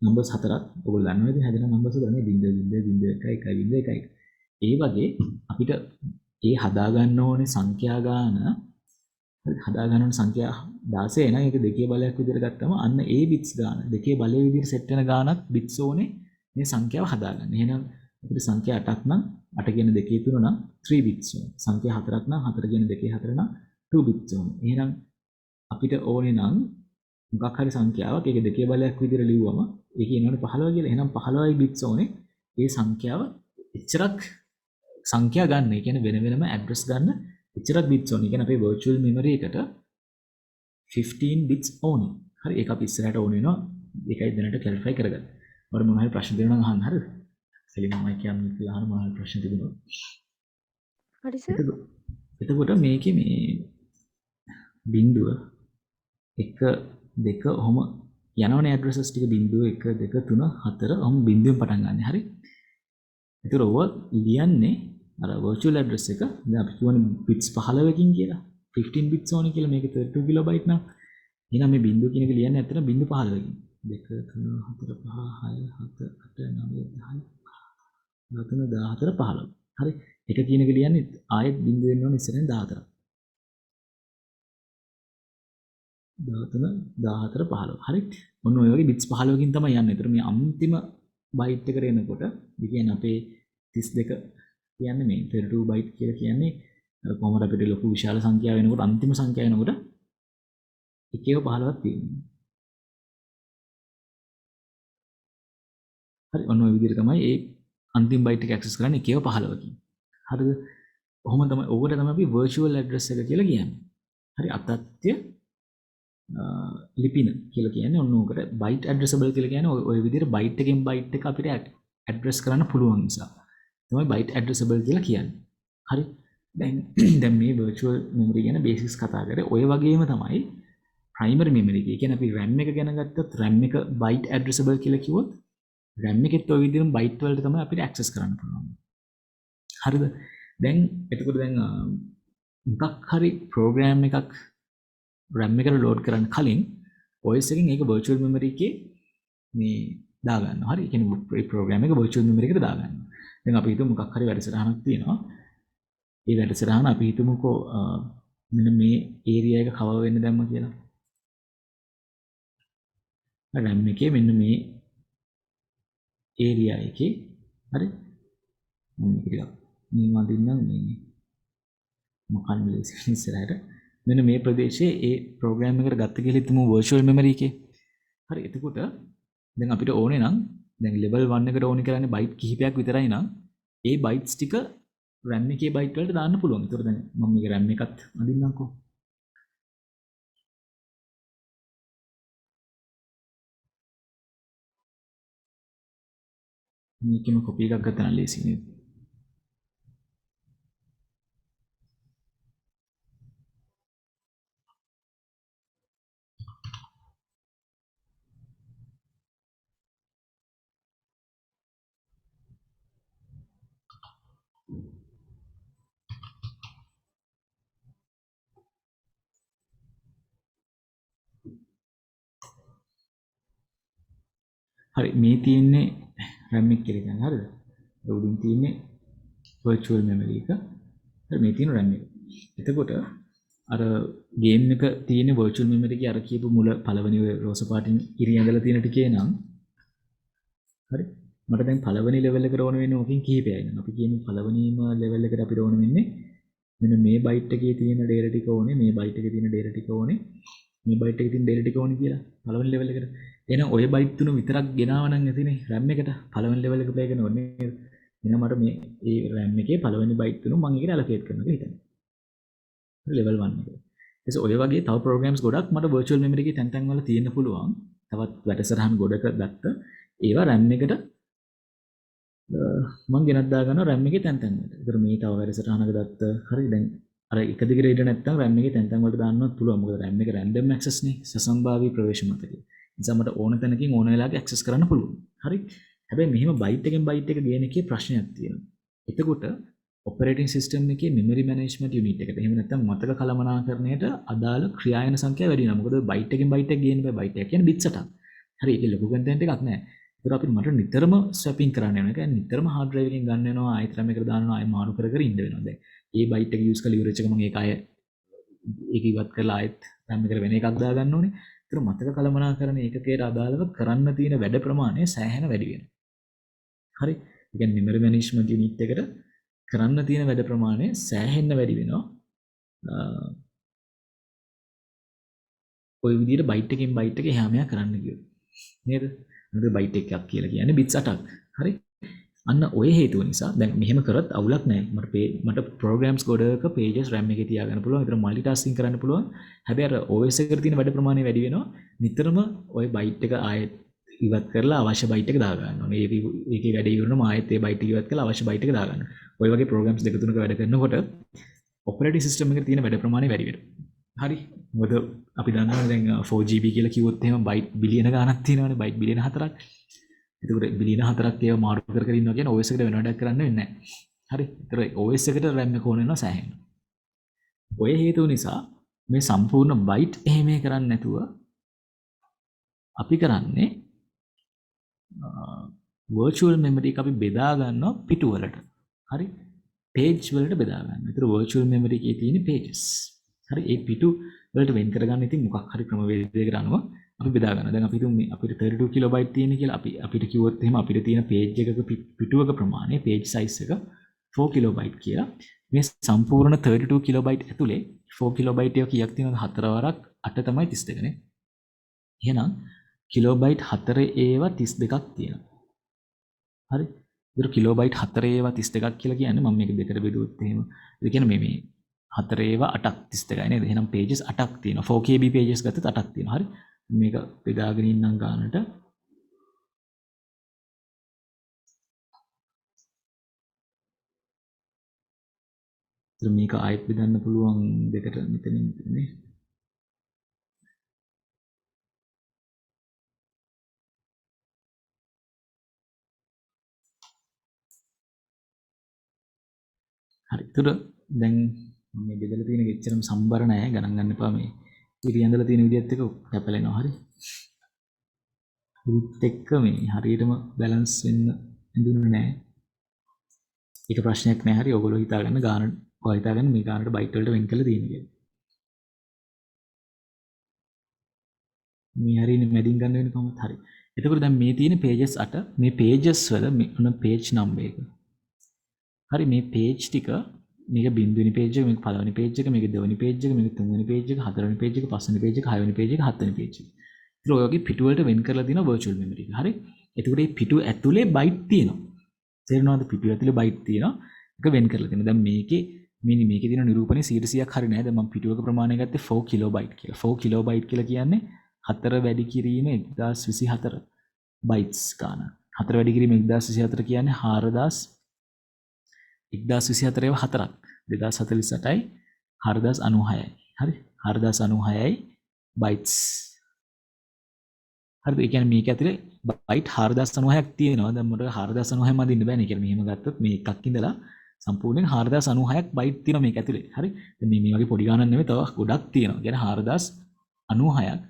numbers 4ක් ඔයගොල්ලෝ දන්නවා ඉතින් හැදෙන numbers ගන්නේ 0.01 ඒ වගේ අපිට ඒ හදාගන්න ඕනේ සංඛ්‍යා ගාන හදා ගන්න ඕන සංඛ්‍යා 16 නම් ඒක දෙකේ බලයක් විදිහට ගත්තම අන්න ඒ bits ගාන දෙකේ බලය විදිහට සෙට් වෙන ගානක් bits ඕනේ මේ සංඛ්‍යාව හදාගන්න. එහෙනම් අපිට සංඛ්‍යා 8ක් නම් 8 කියන දෙකේ 3 නම් 3 bits ඕනේ. සංඛ්‍යා 4ක් නම් 4 කියන දෙකේ 4 නම් 2 bits ඕනේ. එහෙනම් අපිට ඕනේ නම් මොකක් හරි සංඛ්‍යාවක් ඒක දෙකේ බලයක් විදිහට ලිව්වම ඒක කියනවනේ 15 කියලා. එහෙනම් 15යි bits ඕනේ. ඒ සංඛ්‍යාව එච්චරක් සංඛ්‍යා ගන්න. ඒ කියන්නේ වෙන වෙනම ඇඩ්‍රස් ගන්න එච්චරක් bits ඕනේ. ඒ කියන්නේ අපේ virtual memory එකට 15 bits ඕනේ. හරි ඒක අපි ඉස්සරහට ඕන වෙනවා. ඒකයි දැනට clarify කරගන්න. මට මොන හරි ප්‍රශ්න දෙනවා නම් අහන්න හරිද? සෙලින් මම කියන්නේ කියලා අහන මොන හරි ප්‍රශ්න තිබුණොත්. හරි සර්. එතකොට මේකේ මේ බිංදුව 1 2 ඔහොම යනවනේ ඇඩ්‍රසස් ටික බිංදුව 1 2 3 4 ඔහොම බිංදුවෙන් පටන් ගන්න. හරි. ඒතර ඔව ලියන්නේ අර virtual address එක දැන් අපි කියවනේ bits 15කින් කියලා 15 bits ඕනේ කියලා මේක 32 kilobyte නම් එහෙනම් මේ බිංදුව කියන එක ලියන්නේ ඇත්තට බිංදුව 15කින් 2 3 4 5 6 7 8 9 10 13 14 15 හරි එක කියන එක ලියන්නේ ආයෙත් බිංදුව වෙන්න ඕනේ ඉස්සරහින් 14 13 14 15 හරි ඔන්න ඔය වගේ bits 15කින් තමයි යන්නේ. ඒතර මේ අන්තිම byte එකට එනකොට ඒ කියන්නේ අපේ 32 කියන්නේ මේ 32 byte කියලා කියන්නේ කොහොමද අපිට ලොකු විශාල සංඛ්‍යාව වෙනකොට අන්තිම සංඛ්‍යාව වෙනකොට එකේව 15ක් තියෙනවා. හරි ඔන්න ඔය විදිහට තමයි ඒ අන්තිම byte එක access කරන්නේ එකේව 15කින්. හරිද? ඔහොම තමයි ඕකට තමයි අපි virtual address එක කියලා කියන්නේ. හරි අතත්‍ය ලිපින කියලා කියන්නේ ඔන්න ඕකට byte addressable කියලා කියන්නේ ඔය විදිහට byte එකෙන් byte එක අපිට address කරන්න පුළුවන් නිසා. තමයි byte addressable කියලා කියන්නේ. හරි. දැන් මේ virtual memory ගැන basics කතා කරේ. ඔය වගේම තමයි primary memory. ඒ කියන්නේ අපි RAM එක ගැන ගත්තොත් RAM එක byte addressable කියලා කිව්වොත් RAM එකෙත් ඔය විදිහටම byte වලට තමයි අපිට access කරන්න පුළුවන්. හරිද? දැන් එතකොට දැන් මොකක් හරි program එකක් RAM එකට load කරන්න කලින් OS එකෙන් ඒක virtual memory එකේ මේ දාගන්නවා. හරි. ඒ කියන්නේ මේ program එක virtual memory එකට දාගන්නවා. දැන් අපි හිතමු මොකක් හරි වැඩසටහනක් තියෙනවා. ඒ වැඩසටහන අපි හිතමුකෝ මෙන්න මේ area එක cover වෙන්න දැම්ම කියලා. RAM එකේ මෙන්න මේ area එකේ හරි. මම ටිකක් මේ වදින්නම් මේ මොකක්ද ඉස්සරහට මෙන්න මේ ප්‍රදේශයේ ඒ program එකට ගත්ත කියලා හිතමු virtual memory එකේ. හරි. එතකොට දැන් අපිට ඕනේ නම් දැන් level 1 එකට ඕනේ කරන්නේ byte කිහිපයක් විතරයි නම් ඒ bytes ටික RAM එකේ byte වලට දාන්න පුළුවන්. ඒතකොට දැන් මම මේක RAM එකත් අඳින්නම්කෝ. මේකෙම copy එකක් ගත්තා නම් ලේසි නේද? හරි මේ තියෙන්නේ RAM එක කියලා කියන්නේ හරිද? උඩින් තියෙන්නේ virtual memory එක. හරි මේ තියෙන RAM එක. එතකොට අර ගේම් එක තියෙන virtual memory එකේ අර කියපු මුල පළවෙනි ඔය රෝස පාටින් ඉරි ඇඳලා තියෙන ටිකේ නම් හරි මට දැන් පළවෙනි ලෙවල් එකට ඕන වෙන්නේ ඕකෙන් කිහිපයයි නම් අපි කියමු පළවෙනිම ලෙවල් එකට අපිට ඕන වෙන්නේ මෙන්න මේ බයිට් එකේ තියෙන data ටික ඕනේ මේ බයිට් එකේ තියෙන data ටික ඕනේ මේ බයිට් එකේ තියෙන data ටික ඕනේ කියලා පළවෙනි ලෙවල් එකට එහෙනම් ඔය බයිට් තුන විතරක් ගෙනාව නම් ඇතිනේ RAM එකට පළවෙනි ලෙවල් එක ප්ලේ කරන ඕනේ නේද එහෙනම් මට මේ ඒ RAM එකේ පළවෙනි බයිට් තුන මම ඒකට allocate කරනවා කියලා හිතන්න ලෙවල් 1 එක එතකොට ඔය වගේ තව programs ගොඩක් මට virtual memory එකේ තැන් තැන් වල තියෙන්න පුළුවන් තවත් වැඩසටහන් ගොඩක ගත්ත ඒවා RAM එකට මම ගෙනත් දාගන්නවා RAM එකේ තැන් තැන් වලට. ඒතර මේ තව වැඩසටහනක ගත්ත හරි දැන් අර එක දිගට ඉඳ නැත්නම් RAM එකේ තැන් තැන් වලට දාන්නවත් පුළුවන්. මොකද RAM එක random access නේ සසම්භාවී ප්‍රවේශ මතකය. නිසා මට ඕන තැනකින් ඕන වෙලාවක access කරන්න පුළුවන්. හරි. හැබැයි මෙහෙම byte එකෙන් byte එක ගේන එකේ ප්‍රශ්නයක් තියෙනවා. එතකොට operating system එකේ memory management unit එකට එහෙම නැත්නම් මතක කළමනාකරණයට අදාළ ක්‍රියායන සංඛ්‍යාව වැඩි වෙනවා. මොකද byte එකෙන් byte එක ගේන්න බෑ. byte එක කියන්නේ bit සටහන්. හරි. ඒක ලොකු content එකක් නෑ. ඒතර අපිට මට නිතරම ස්වැපින් කරන්න වෙනවා. ඒ කියන්නේ නිතරම hard drive එකෙන් ගන්න වෙනවා, ආයෙත් RAM එකට දානවා, ආයෙ මාරු කර කර ඉන්න වෙනවා. දැන් මේ byte එක use කරලා ඉවරෙච්ච ගමන් ඒක ආයෙ ඒක ඉවත් කරලා ආයෙත් RAM එකට වෙන එකක් දා ගන්න ඕනේ. ඒතර මතක කළමනාකරණ ඒකකයට අදාළව කරන්න තියෙන වැඩ ප්‍රමාණය සෑහෙන වැඩි වෙනවා. හරි. ඒ කියන්නේ memory management unit එකට කරන්න තියෙන වැඩ ප්‍රමාණය සෑහෙන්න වැඩි වෙනවා. ඔය විදිහට byte එකෙන් byte එක එහා මෙහා කරන්න කියනවා. නේද? නේද byte එකක් කියලා කියන්නේ bits 8ක්. හරි? අන්න ඔය හේතුව නිසා දැන් මෙහෙම කරත් අවුලක් නැහැ. මට programs ගොඩක pages RAM එකේ තියාගන්න පුළුවන්. ඒතර multitasking කරන්න පුළුවන්. හැබැයි අර OS එකට තියෙන වැඩ ප්‍රමාණය වැඩි වෙනවා. නිතරම ওই byte එක ආයෙත් ඉවත් කරලා අවශ්‍ය byte එක දා ගන්න ඕනේ. ඒකේ වැඩ ඉවරනම ආයෙත් ඒ byte ඉවත් කරලා අවශ්‍ය byte එක දා ගන්න. ඔය වගේ programs දෙක තුනක වැඩ කරනකොට operating system එකේ තියෙන වැඩ ප්‍රමාණය වැඩි වෙනවා. හරි. මොකද අපි දන්නවා දැන් 4GB කියලා කිව්වොත් එහෙම byte බිලියන ගණනක් තියෙනවානේ byte බිලියන 4ක්. එතකොට බිලියන 4ක් ඒවා මාරු කර කර ඉන්නවා කියන්නේ OS එකට වෙන වැඩක් කරන්න වෙන්නේ නැහැ. හරි. ඒතර OS එකට RAM එක ඕන වෙනවා සෑහෙන. ඔය හේතුව නිසා මේ සම්පූර්ණ byte එහෙම කරන්නේ නැතුව අපි කරන්නේ virtual memory එක අපි බෙදා ගන්නවා පිටු වලට. හරි. page වලට බෙදා ගන්නවා. ඒතර virtual memory එකේ තියෙන pages. හරි. ඒ පිටු වලට වෙන් කරගන්න ඉතින් මොකක් හරි ක්‍රමවේදයකට අනුව අපි බෙදා ගන්නවා. දැන් අපි හිතමු මේ අපිට 32 කිලෝබයිට් තියෙන කියලා අපිට කිව්වොත් එහෙම අපිට තියෙන page එකක පිටුවක ප්‍රමාණය page size එක 4 කිලෝබයිට් කියලා. මේ සම්පූර්ණ 32 කිලෝබයිට් ඇතුලේ 4 කිලෝබයිට් එක කීයක් තියෙනවද? 4 වරක් 8 තමයි 32 නේ. එහෙනම් කිලෝබයිට් 4 ඒවා 32ක් තියෙනවා. හරි. ඒතර කිලෝබයිට් 4 ඒවා 32ක් කියලා කියන්නේ මම මේක දෙකට බෙදුවොත් එහෙම ඒ කියන්නේ මේ 4 ඒවා 8ක් 32යි නේද? එහෙනම් pages 8ක් තියෙනවා. 4KB pages ගත්තත් 8ක් තියෙනවා. හරි. මේක බෙදාගෙන ඉන්නම් ගන්නට මේක ආයෙත් බෙදන්න පුළුවන් දෙකට මෙතනින් නේ. හරි. ඒතර දැන් මේ බෙදලා තියෙන එක එච්චරම සම්බර නෑ. ගණන් ගන්න එපා මේ. ඉරි ඇඳලා තියෙන විදිහත් එක්ක කැපලෙනවා. හරි. විත් එක්ක මේ හරියටම බැලන්ස් වෙන්න හඳුන්නේ නෑ. ඒක ප්‍රශ්නයක් නෑ. හරි. ඔයගොල්ලෝ හිතාගන්න ගාන ඔය හිතාගන්න මේ ගානට බයිට් වලට වෙන් කරලා තියෙන කියලා. මේ හරියනේ මැදින් ගන්න වෙන්නේ කොහොමද? හරි. එතකොට දැන් මේ තියෙන pages 8 මේ pages වල මේ page number එක. හරි මේ page ටික මේක බිඳුවෙනි page එක මේක පළවෙනි page එක මේක දෙවෙනි page එක මේක තුන්වෙනි page එක හතරවෙනි page එක පස්වෙනි page එක හයවෙනි page එක හත්වෙනි page එක. ඉතින් ඔය වගේ පිටු වලට වෙන් කරලා තියෙනවා virtual memory එක. හරි. එතකොට මේ පිටු ඇතුලේ byte තියෙනවා. තේරෙනවද? පිටු ඇතුලේ byte තියෙනවා. ඒක වෙන් කරලා තියෙනවා. දැන් මේකේ තියෙන නිරූපණේ 100%ක් හරි නෑ. දැන් මම පිටුවක ප්‍රමාණය ගත්තේ 4 kilobyte කියලා. 4 kilobyte කියලා කියන්නේ 4 වැඩි කිරීම 1024 bytes ගන්න. 4 වැඩි කිරීම 1024 කියන්නේ 1024 ඒවා 4ක් 2048යි 4096යි. හරි. 4096යි bytes. හරිද? ඒ කියන්නේ මේක ඇතුලේ byte 4096ක් තියෙනවා. දැන් මට 4096 මදින්න බෑනේ කියලා මෙහෙම ගත්තොත් මේ එකක් ඉඳලා සම්පූර්ණයෙන් 4096ක් byte තියෙනවා මේක ඇතුලේ. හරි. දැන් මේ වගේ පොඩි ගණන් නෙමෙයි තව ගොඩක් තියෙනවා. කියන්නේ 4096ක්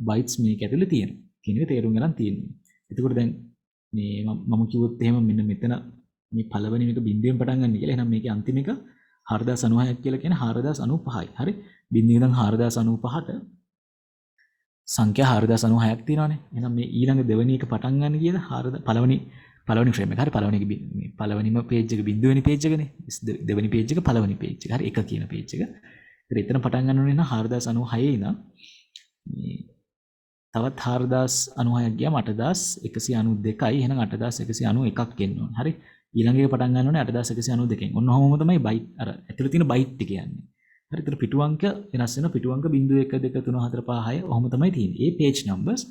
bytes මේක ඇතුලේ තියෙනවා. කියන එක තේරුම් ගන්න තියෙනවා. එතකොට දැන් මේ මම කිව්වොත් එහෙම මෙන්න මෙතන මේ පළවෙනි මේක බිඳුවෙන් පටන් ගන්න කියලා. එහෙනම් මේකේ අන්තිම එක 4096ක් කියලා කියන්නේ 4095යි. හරි. බිඳුව ඉඳන් 4095ට සංඛ්‍යා 4096ක් තියෙනවානේ. එහෙනම් මේ ඊළඟ දෙවෙනි එක පටන් ගන්න කියලා පළවෙනි ෆ්‍රේම් එක. හරි පළවෙනි එක මේ පළවෙනිම පේජ් එක බිඳුවෙනි පේජ් එකනේ. දෙවෙනි පේජ් එක පළවෙනි පේජ් එක. හරි 1 කියන පේජ් එක. ඒතර එතන පටන් ගන්න ඕනේ නම් 4096 ඉඳන් මේ තවත් 4096ක් ගියාම 8192යි. එහෙනම් 8191ක් එන්න ඕනේ. හරි. ඊළඟ එක පටන් ගන්න ඕනේ 8192කින්. ඔන්න ඔහොම තමයි බයිට් අර ඇතුළේ තියෙන බයිට් එක කියන්නේ. හරි. ඒතර පිටු අංක වෙනස් වෙනවා. පිටු අංක 0 1 2 3 4 5 6 ඔහොම තමයි තියෙන්නේ. ඒ page numbers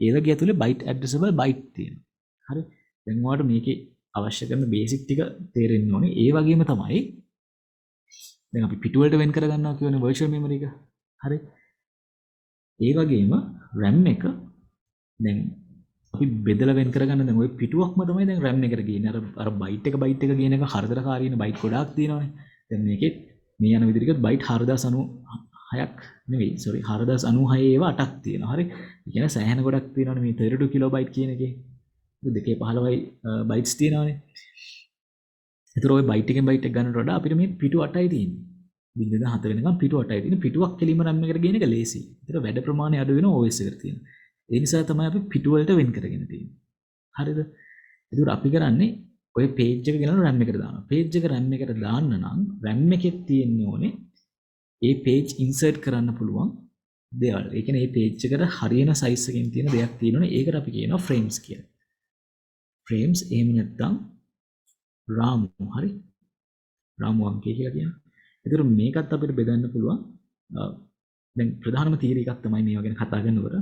ඒ වගේ ඇතුළේ byte addressable byte තියෙනවා. හරි. දැන් ඔයාලට මේකේ අවශ්‍ය කරන බේසික් ටික තේරෙන්න ඕනේ. ඒ වගේම තමයි දැන් අපි පිටු වලට වෙන් කරගන්නවා කියන්නේ virtual memory එක. හරි. ඒ වගේම RAM එක දැන් අපි බෙදලා වෙන් කරගන්න දැන් ওই පිටුවක්ම තමයි දැන් RAM එකට ගේන්නේ. අර byte එක කියන එක හතරකාරීන byte ගොඩාක් තියෙනවානේ. දැන් මේකේ මේ යන විදිහට byte 4096ක් නෙවෙයි sorry 4096 ඒවා 8ක් තියෙනවා. හරි. ඒ කියන්නේ සෑහෙන ගොඩක් තියෙනවානේ මේ 32 කිලෝබයිට් කියන එකේ. 215යි bytes තියෙනවානේ. ඒතර ওই byte එකෙන් byte එක ගන්නට වඩා අපිට මේ පිටු 8යි තියෙන්නේ. 0.7 වෙනකම් පිටු 8යි තියෙන්නේ. පිටුවක් කෙලිම RAM එකට ගේන එක ලේසියි. ඒතර වැඩ ප්‍රමාණය අඩු වෙනවා OS එකට තියෙන. ඒ නිසා තමයි අපි පිටු වලට වෙන් කරගෙන තියෙන්නේ. හරිද? ඒතර අපි කරන්නේ ඔය page එක ගෙනල්ලා RAM එකට දානවා. page එක RAM එකට දාන්න නම් RAM එකේ තියෙන්න ඕනේ ඒ page insert කරන්න පුළුවන් දේවල්. ඒ කියන්නේ මේ page එකට හරියන size එකකින් තියෙන දෙයක් තියෙනවනේ. ඒකට අපි කියනවා frames කියලා. frames එහෙම නැත්නම් RAM හරි. RAM අංකය කියලා කියනවා. ඒතර මේකත් අපිට බෙදන්න පුළුවන්. දැන් ප්‍රධානම තීරය එකක් තමයි මේවා ගැන කතා කරනකොට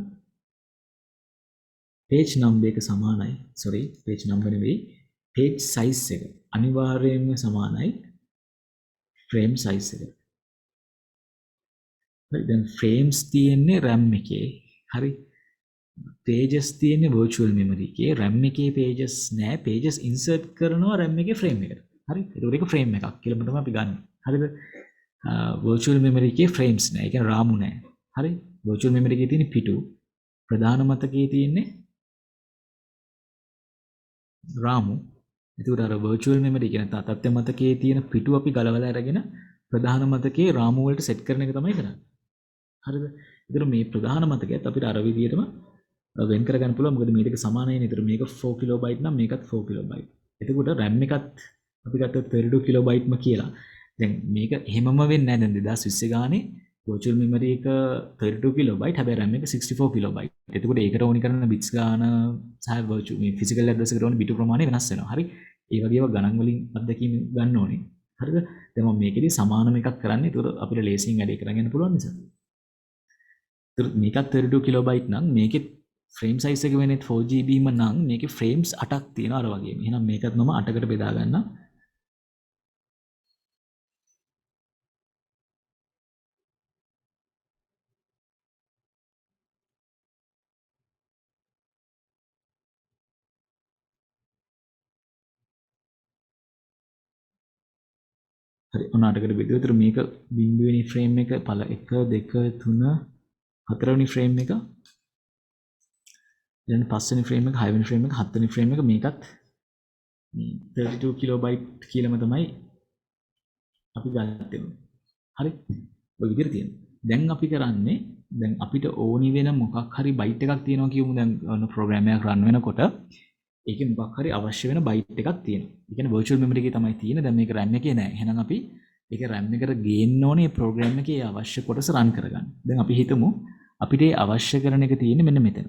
page number එක සමානයි. sorry page number නෙවෙයි page size එක අනිවාර්යයෙන්ම සමානයි frame size එක. හරි දැන් frames තියෙන්නේ RAM එකේ. හරි. pages තියෙන්නේ virtual memory එකේ. RAM එකේ pages නෑ. pages insert කරනවා RAM එකේ frame එකට. හරි. ඒක frame එකක් කියලා තමයි අපි ගන්න. හරිද? virtual memory එකේ frames නෑ. ඒ කියන්නේ RAM නෑ. හරි. virtual memory එකේ තියෙන පිටු ප්‍රධාන මතකයේ තියෙන්නේ RAM. ඒකට අර virtual memory කියන තත්ත්ව මතකයේ තියෙන පිටු අපි ගලවලා අරගෙන ප්‍රධාන මතකයේ RAM වලට set කරන එක තමයි කරන්නේ. හරිද? ඒතර මේ ප්‍රධාන මතකයත් අපිට අර විදිහටම වෙන් කරගන්න පුළුවන්. මොකද මේ දෙක සමානයිනේ. ඒතර මේක 4 කිලෝබයිට් නම් මේකත් 4 කිලෝබයිට්. එතකොට RAM එකත් අපි ගත්ත 32 කිලෝබයිට්ම කියලා. දැන් මේක එහෙමම වෙන්නේ නැහැ. දැන් 2020 ගානේ virtual memory එක 32 කිලෝබයිට්. හැබැයි RAM එක 64 කිලෝබයිට්. එතකොට ඒකට ඕනි කරන bits ගාන සහ virtual මේ physical address එකට ඕනි bit ප්‍රමාණය වෙනස් වෙනවා. හරි. ඒ වගේම ගණන් වලින් අත්දැකීම් ගන්න ඕනේ. හරිද? දැන් මම මේකෙදි සමානම එකක් කරන්නේ. ඒතකොට අපිට ලේසියෙන් වැඩේ කරගෙන යන්න පුළුවන් නිසා. මේකත් 32 කිලෝබයිට් නම් මේකේ frame size එක වෙන්නේ 4GB ම නම් මේකේ frames 8ක් තියෙනවා අර වගේම. එහෙනම් මේකත් මම 8කට බෙදා ගන්නම්. හරි. ඔන්න 8කට බෙදුවා. ඒතර මේක බිඳුවෙනි frame එක 1 2 3 4වෙනි frame එක ඊළඟ 5 වෙනි frame එක 6 වෙනි frame එක 7 වෙනි frame එක මේකත් මේ 32 කිලෝබයිට් කියලාම තමයි අපි ගත්තේ. හරි. ඔය විදිහට තියෙනවා. දැන් අපි කරන්නේ දැන් අපිට ඕනි වෙන මොකක් හරි බයිට් එකක් තියෙනවා කියමු. දැන් ඔන්න ප්‍රෝග්‍රෑම් එකක් රන් වෙනකොට ඒකේ මොකක් හරි අවශ්‍ය වෙන බයිට් එකක් තියෙනවා. ඒ කියන්නේ virtual memory එකේ තමයි තියෙන්නේ. දැන් මේක RAM එකේ නෑ. එහෙනම් අපි ඒක RAM එකට ගේන්න ඕනේ මේ ප්‍රෝග්‍රෑම් එකේ අවශ්‍ය කොටස රන් කරගන්න. දැන් අපි හිතමු අපිට අවශ්‍ය කරන එක තියෙන්නේ මෙන්න මෙතන.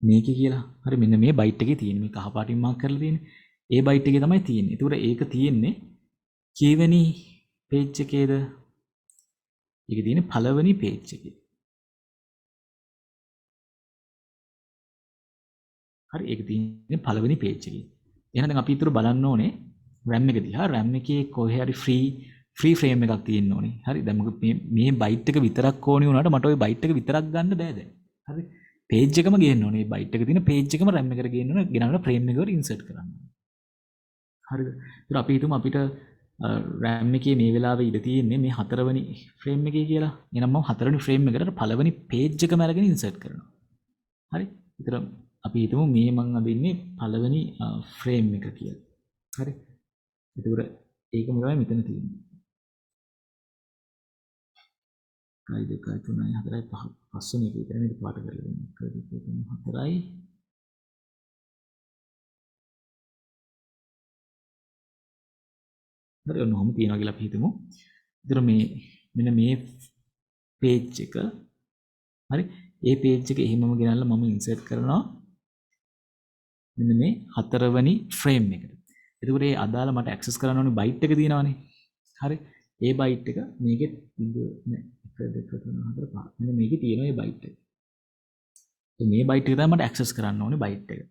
මේක කියලා. හරි මෙන්න මේ බයිට් එකේ තියෙන මේ කහ පාටින් මාක් කරලා තියෙන්නේ. ඒ බයිට් එකේ තමයි තියෙන්නේ. ඒතකොට ඒක තියෙන්නේ කීවෙනි page එකේද? ඒක තියෙන්නේ පළවෙනි page එකේ. හරි ඒක තියෙන්නේ පළවෙනි page එකේ. එහෙනම් දැන් අපි ඊටු බලන්න ඕනේ RAM එක දිහා. RAM එකේ කොහේ හරි free frame එකක් තියෙන්න ඕනේ. හරි දැන් මොකද මේ බයිට් එක විතරක් ඕනේ වුණාට මට ওই බයිට් එක විතරක් ගන්න බෑ දැන්. හරි page එකම ගේන්න ඕනේ. මේ බයිට් එක තියෙන page එකම RAM එකට ගේන්න ඕනේ. ගෙනල්ලා frame එකකට insert කරන්න. හරිද? ඒත් අපි හිතමු අපිට RAM එකේ මේ වෙලාවේ ඉඳ තියෙන්නේ මේ 4වෙනි frame එකේ කියලා. එහෙනම් මම 4වෙනි frame එකට පළවෙනි page එකම අරගෙන insert කරනවා. හරි? ඒතර අපි හිතමු මේ මං අදින්නේ පළවෙනි ෆ්‍රේම් එක කියලා. හරි. එතකොට ඒකම තමයි මෙතන තියෙන්නේ. 1 2 3 4 5 පස්වෙනි එක විතර නේද පාට කරලා දෙන්නේ. 1 2 3 4යි. හරි ඔන්න ඔහොම තියනවා කියලා අපි හිතමු. ඒතර මේ මෙන්න මේ page එක හරි ඒ page එක එහෙමම ගෙනල්ලා මම insert කරනවා මෙන්න මේ හතරවෙනි frame එකට. එතකොට ඒ අදාළ මට access කරන්න ඕනේ byte එක තියෙනවානේ. හරි. ඒ byte එක මේකේ නෑ 1 2 3 4 5. මෙන්න මේකේ තියෙනවා ඒ byte එක. මේ byte එක තමයි මට access කරන්න ඕනේ byte එක.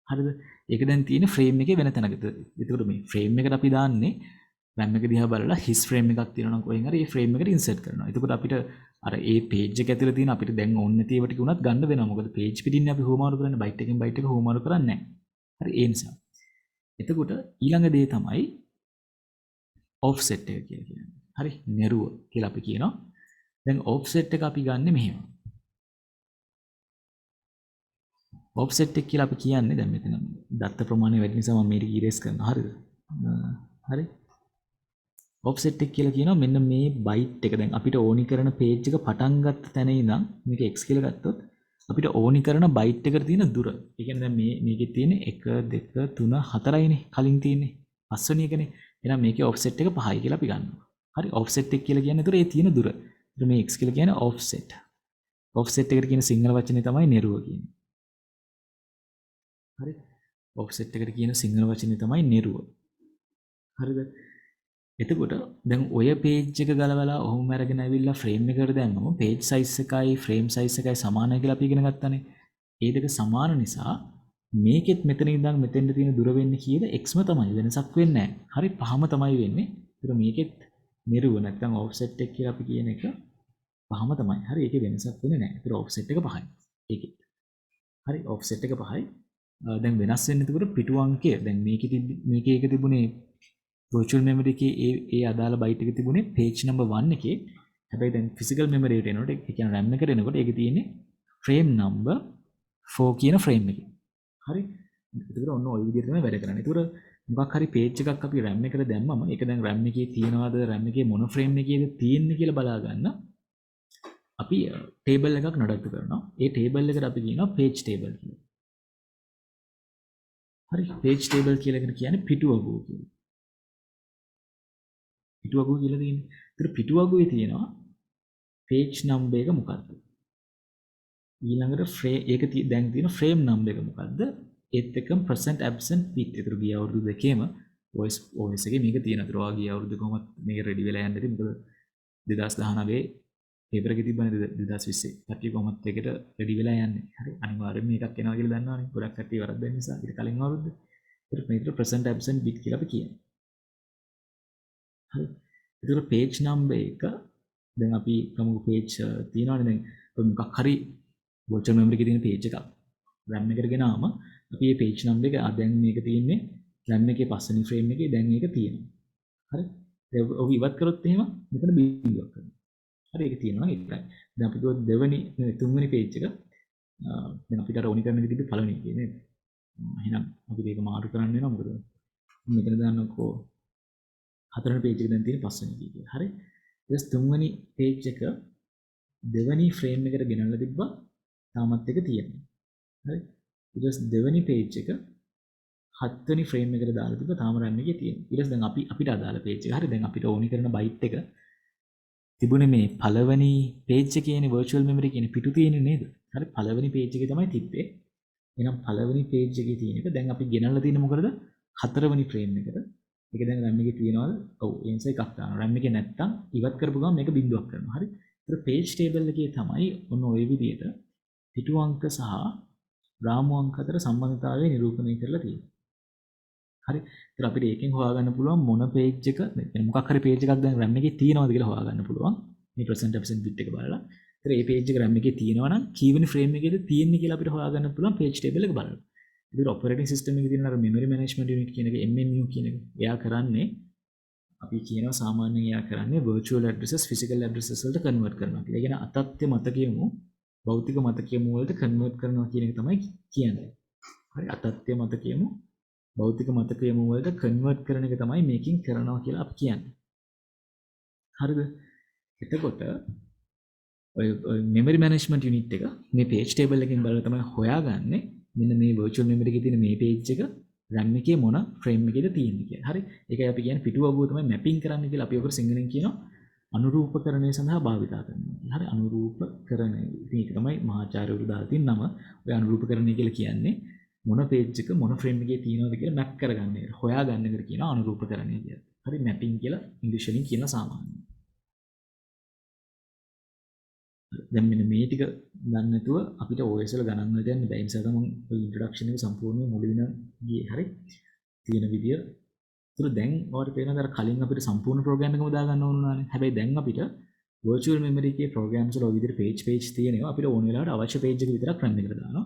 හරිද? ඒක දැන් තියෙන්නේ frame එකේ වෙන තැනක. එතකොට මේ frame එකට අපි දාන්නේ RAM එක දිහා බලලා his frame එකක් තියෙනවා නම් කොහෙන් හරි ඒ frame එකට insert කරනවා. එතකොට අපිට අර ඒ page එක ඇතුලේ තියෙන අපිට දැන් ඕන නැති ඒවා ටික උනත් ගන්න වෙනවා. මොකද page පිටින්නේ අපි හෝමාරු කරන්නේ byte එකෙන් byte එක හෝමාරු කරන්නේ නැහැ. හරි ඒ නිසා. එතකොට ඊළඟ දේ තමයි offset එක කියලා කියන්නේ. හරි නෙරුව කියලා අපි කියනවා. දැන් offset එක අපි ගන්නෙ මෙහෙම. offset එක කියලා අපි කියන්නේ දැන් මෙතන දත්ත ප්‍රමාණය වැඩි නිසා මම මේක erase කරනවා. හරිද? හරි. offset එක කියලා කියනවා මෙන්න මේ byte එක දැන් අපිට ඕනි කරන page එක පටන් ගත්ත තැන ඉඳන් මේක x කියලා ගත්තොත් අපිට ඕනි කරන byte එකට තියෙන දුර. ඒ කියන්නේ දැන් මේකේ තියෙන්නේ 1 2 3 4යිනේ කලින් තියෙන්නේ. පස්වෙනි එකනේ. එහෙනම් මේකේ offset එක 5යි කියලා අපි ගන්නවා. හරි offset එක කියලා කියන්නේ ඒතර ඒ තියෙන දුර. ඒතර මේ x කියලා කියන්නේ offset. offset එකට කියන සිංහල වචනේ තමයි නෙරුව කියන්නේ. හරි. offset එකට කියන සිංහල වචනේ තමයි නෙරුව. හරිද? එතකොට දැන් ඔය page එක ගලවලා ඔහොම අරගෙන ඇවිල්ලා frame එකකට දැම්මම page size එකයි frame size එකයි සමානයි කියලා අපි ඉගෙන ගත්තානේ. ඒ දෙක සමාන නිසා මේකෙත් මෙතන ඉඳන් මෙතෙන්ට තියෙන දුර වෙන්නේ කීයද? xම තමයි වෙනසක් වෙන්නේ නැහැ. හරි පහම තමයි වෙන්නේ. ඒතර මේකෙත් නිරුව නැත්නම් offset එක කියලා අපි කියන එක පහම තමයි. හරි ඒකේ වෙනසක් වෙන්නේ නැහැ. ඒතර offset එක පහයි. ඒකෙත්. හරි offset එක පහයි. දැන් වෙනස් වෙන්නේ එතකොට පිටු අංකය. දැන් මේකේ එක තිබුණේ virtual memory එකේ ඒ අදාළ byte එක තිබුණේ page number 1 එකේ. හැබැයි දැන් physical memory එකට එනකොට ඒ කියන්නේ RAM එකට එනකොට ඒකේ තියෙන්නේ frame number 4 කියන frame එකේ. හරි. එතකොට ඔන්න ওই විදිහට තමයි වැඩ කරන්නේ. එතකොට මොකක් හරි page එකක් අපි RAM එකට දැම්මම ඒක දැන් RAM එකේ තියනවාද RAM එකේ මොන frame එකේද තියෙන්නේ කියලා බලා ගන්න අපි table එකක් නඩත්තු කරනවා. ඒ table එකට අපි කියනවා page table කියලා. හරි. page table කියලා කියන්නේ පිටුවගුව කියලා. පිටුවගුව කියලා තියෙන්නේ. ඒතර පිටුවගුවේ තියෙනවා page number එක මොකක්ද? ඊළඟට ඒක දැන් තියෙන frame number එක මොකක්ද? ඒත් එක්කම percent absent bit. ඒතර ගිය අවුරුදු දෙකේම OS එකේ මේක තියෙනවා. ඒතර ඔයා ගිය අවුරුදු කොහොමද මේක රෙඩි වෙලා යන්නේ නැති. මොකද 2019 පේපර් එකේ තිබ්බනේ 2020. කට්ටිය කොහොමද ඒකට රෙඩි වෙලා යන්නේ. හරි. අනිවාර්යයෙන් මේකක් එනවා කියලා දන්නවනේ. ගොඩක් කට්ටිය වරද්දන නිසා. ඊට කලින් අවුරුද්ද. ඒතර මේකට percent absent bit කියලා අපි කියනවා. හරි. ඒතර page number එක දැන් අපි ගමුකෝ page තියෙනවනේ දැන් මොකක් හරි virtual memory එකේ තියෙන page එකක් RAM එකට ගෙනාම අපි මේ page number එක දැන් මේක තියෙන්නේ RAM එකේ පස්වෙනි frame එකේ දැන් මේක තියෙනවා. හරි. දැන් ඔබ ඉවත් කරොත් එහෙම මෙතන බිඳුවක් කරනවා. හරි ඒක තියෙනවා නේද? දැන් අපි ගියොත් තුන්වෙනි page එක දැන් අපිට අර ඕනි කරන විදිහට පළවෙනි එකේ නේද? එහෙනම් අපි මේක මාරු කරන්න වෙනවා මොකද? මෙතන දාන්නකෝ හතරවෙනි page එක දැන් තියෙන පස්වෙනි එක කියලා. හරි. ඊට තුන්වෙනි page එක දෙවෙනි frame එකට ගෙනල්ලා තිබ්බා. තාමත් එක තියෙනවා. හරි. ඊට දෙවෙනි page එක හත්වෙනි frame එකට දාලා තිබ්බා. තාම RAM එකේ තියෙනවා. ඊට දැන් අපිට අදාළ page එක. හරි. දැන් අපිට ඕනි කරන byte එක තිබුණේ මේ පළවෙනි page එකේනේ virtual memory කියන පිටු තියෙන්නේ නේද? හරි. පළවෙනි page එකේ තමයි තිබ්බේ. එහෙනම් පළවෙනි page එකේ තියෙන එක දැන් අපි ගෙනල්ලා තියෙන්නේ මොකටද? හතරවෙනි frame එකට. ඒක දැන් RAM එකේ තියෙනවද? ඔව් ඒ නිසා එකක් දානවා. RAM එකේ නැත්තම් ඉවත් කරපු ගමන් මේක බිඳුවක් කරනවා. හරි. ඒතර page table එකේ තමයි ඔන්න ඔය විදිහට පිටු අංක සහ රාමු අංක අතර සම්බන්ධතාවය නිරූපණය කරලා තියෙනවා. හරි. ඒතර අපිට ඒකෙන් හොයාගන්න පුළුවන් මොන page එක මොකක් හරි page එකක් දැන් RAM එකේ තියෙනවද කියලා හොයාගන්න පුළුවන්. මේ percent absent bit එක බලලා. ඒතර මේ page එක RAM එකේ තියෙනවා නම් කීවෙනි frame එකේද තියෙන්නේ කියලා අපිට හොයාගන්න පුළුවන් page table එක බලලා. ඒතර operating system එකේ තියෙන අර memory management unit කියන එක MMU කියන එක එයා කරන්නේ අපි කියනවා සාමාන්‍යයෙන් එයා කරන්නේ virtual addresses physical addresses වලට convert කරනවා කියලා. ඒ කියන්නේ අතත්්‍ය මතකයමු භෞතික මතකයමු වලට කන්වර්ට් කරනවා කියන එක තමයි කියන්නේ. හරි අතත්‍ය මතකයමු භෞතික මතකයමු වලට කන්වර්ට් කරන එක තමයි මේකින් කරනවා කියලා අපි කියන්නේ. හරිද? එතකොට ඔය මෙමරි මැනේජ්මන්ට් යුනිට් එක මේ පේජ් ටේබල් එකෙන් බලලා තමයි හොයාගන්නේ මෙන්න මේ virtual memory එකේ තියෙන මේ page එක RAM එකේ මොන frame එකේද තියෙන්නේ කියලා. හරි. ඒකයි අපි කියන්නේ පිටු වගුව තමයි mapping කරන්න කියලා අපි ඔකට සිංහලෙන් කියනවා අනුරූපකරණය සඳහා භාවිතා කරනවා. හරි අනුරූපකරණය. ඉතින් ඒක තමයි මහාචාර්යවරු දාලා තියෙන නම. ඔය අනුරූපකරණය කියලා කියන්නේ මොන page එක මොන frame එකේ තියෙනවද කියලා map කරගන්න එක. හොයාගන්න එකට කියනවා අනුරූපකරණය කියලා. හරි mapping කියලා ඉංග්‍රීසි වලින් කියන සාමාන්‍යයෙන්. දැන් මෙන්න මේ ටික දන්නේ නැතුව අපිට OS වල ගණන් වලට යන්න බෑ. ඒ නිසා තමයි ඔය ඉන්ට්‍රොඩක්ෂන් එක සම්පූර්ණයෙන් මුල වෙන ගියේ. හරි. තියෙන විදිය. ඒතර දැන් ඔයාලට පේනවා අර කලින් අපිට සම්පූර්ණ ප්‍රෝග්‍රෑම් එකම දා ගන්න ඕන නානේ. හැබැයි දැන් අපිට virtual memory එකේ ප්‍රෝග්‍රෑම්ස් වල ඔය විදිහට page තියෙනවා. අපිට ඕන වෙලාවට අවශ්‍ය page එක විතරක් RAM එකට දානවා.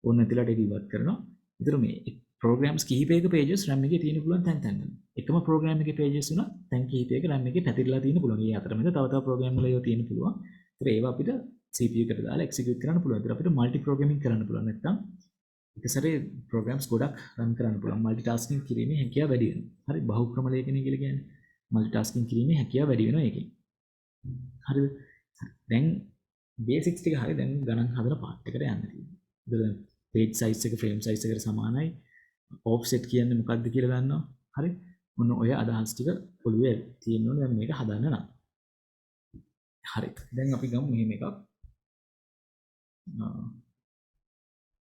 ඕන නැතිලාට ඒක ඉවත් කරනවා. ඒතර මේ ප්‍රෝග්‍රෑම්ස් කිහිපයක pages RAM එකේ තියෙන පුළුවන් තැන් තැන් වල. එකම ප්‍රෝග්‍රෑම් එකේ pages උනා තැන් කිහිපයක RAM එකේ පැතිරලා තියෙන පුළුවන්. ඒ අතරමැද තව තව ප්‍රෝග්‍රෑම් වල ඒවා තියෙන පුළුවන්. ඒතර ඒවා අපිට CPU එකට දාලා එක්සිකියුට් කරන්න පුළුවන්. ඒතර අපිට මල්ටි ප්‍රෝග්‍රෑමින් කරන්න පුළුවන්. නැත්නම් එක සැරේ ප්‍රෝග්‍රෑම්ස් ගොඩක් රන් කරන්න පුළුවන්. මල්ටි ටාස්කින් කිරීමේ හැකියාව වැඩි වෙනවා. හරි බහුක්‍රම ලේඛනය කියලා කියන්නේ මල්ටි ටාස්කින් කිරීමේ හැකියාව වැඩි වෙනවා ඒකෙන්. හරිද? දැන් බේසික්ස් ටික හරි දැන් ගණන් හදන පාර්ට් එකට යන්න තියෙනවා. දැන් page size එක frame size එකට සමානයි. offset කියන්නේ මොකක්ද කියලා දන්නවා. හරි? මොන ඔය අදහස් ටික ඔළුවේ තියෙන්න ඕනේ දැන් මේක හදන්න නම්. හරි. දැන් අපි ගමු මෙහෙම එකක්.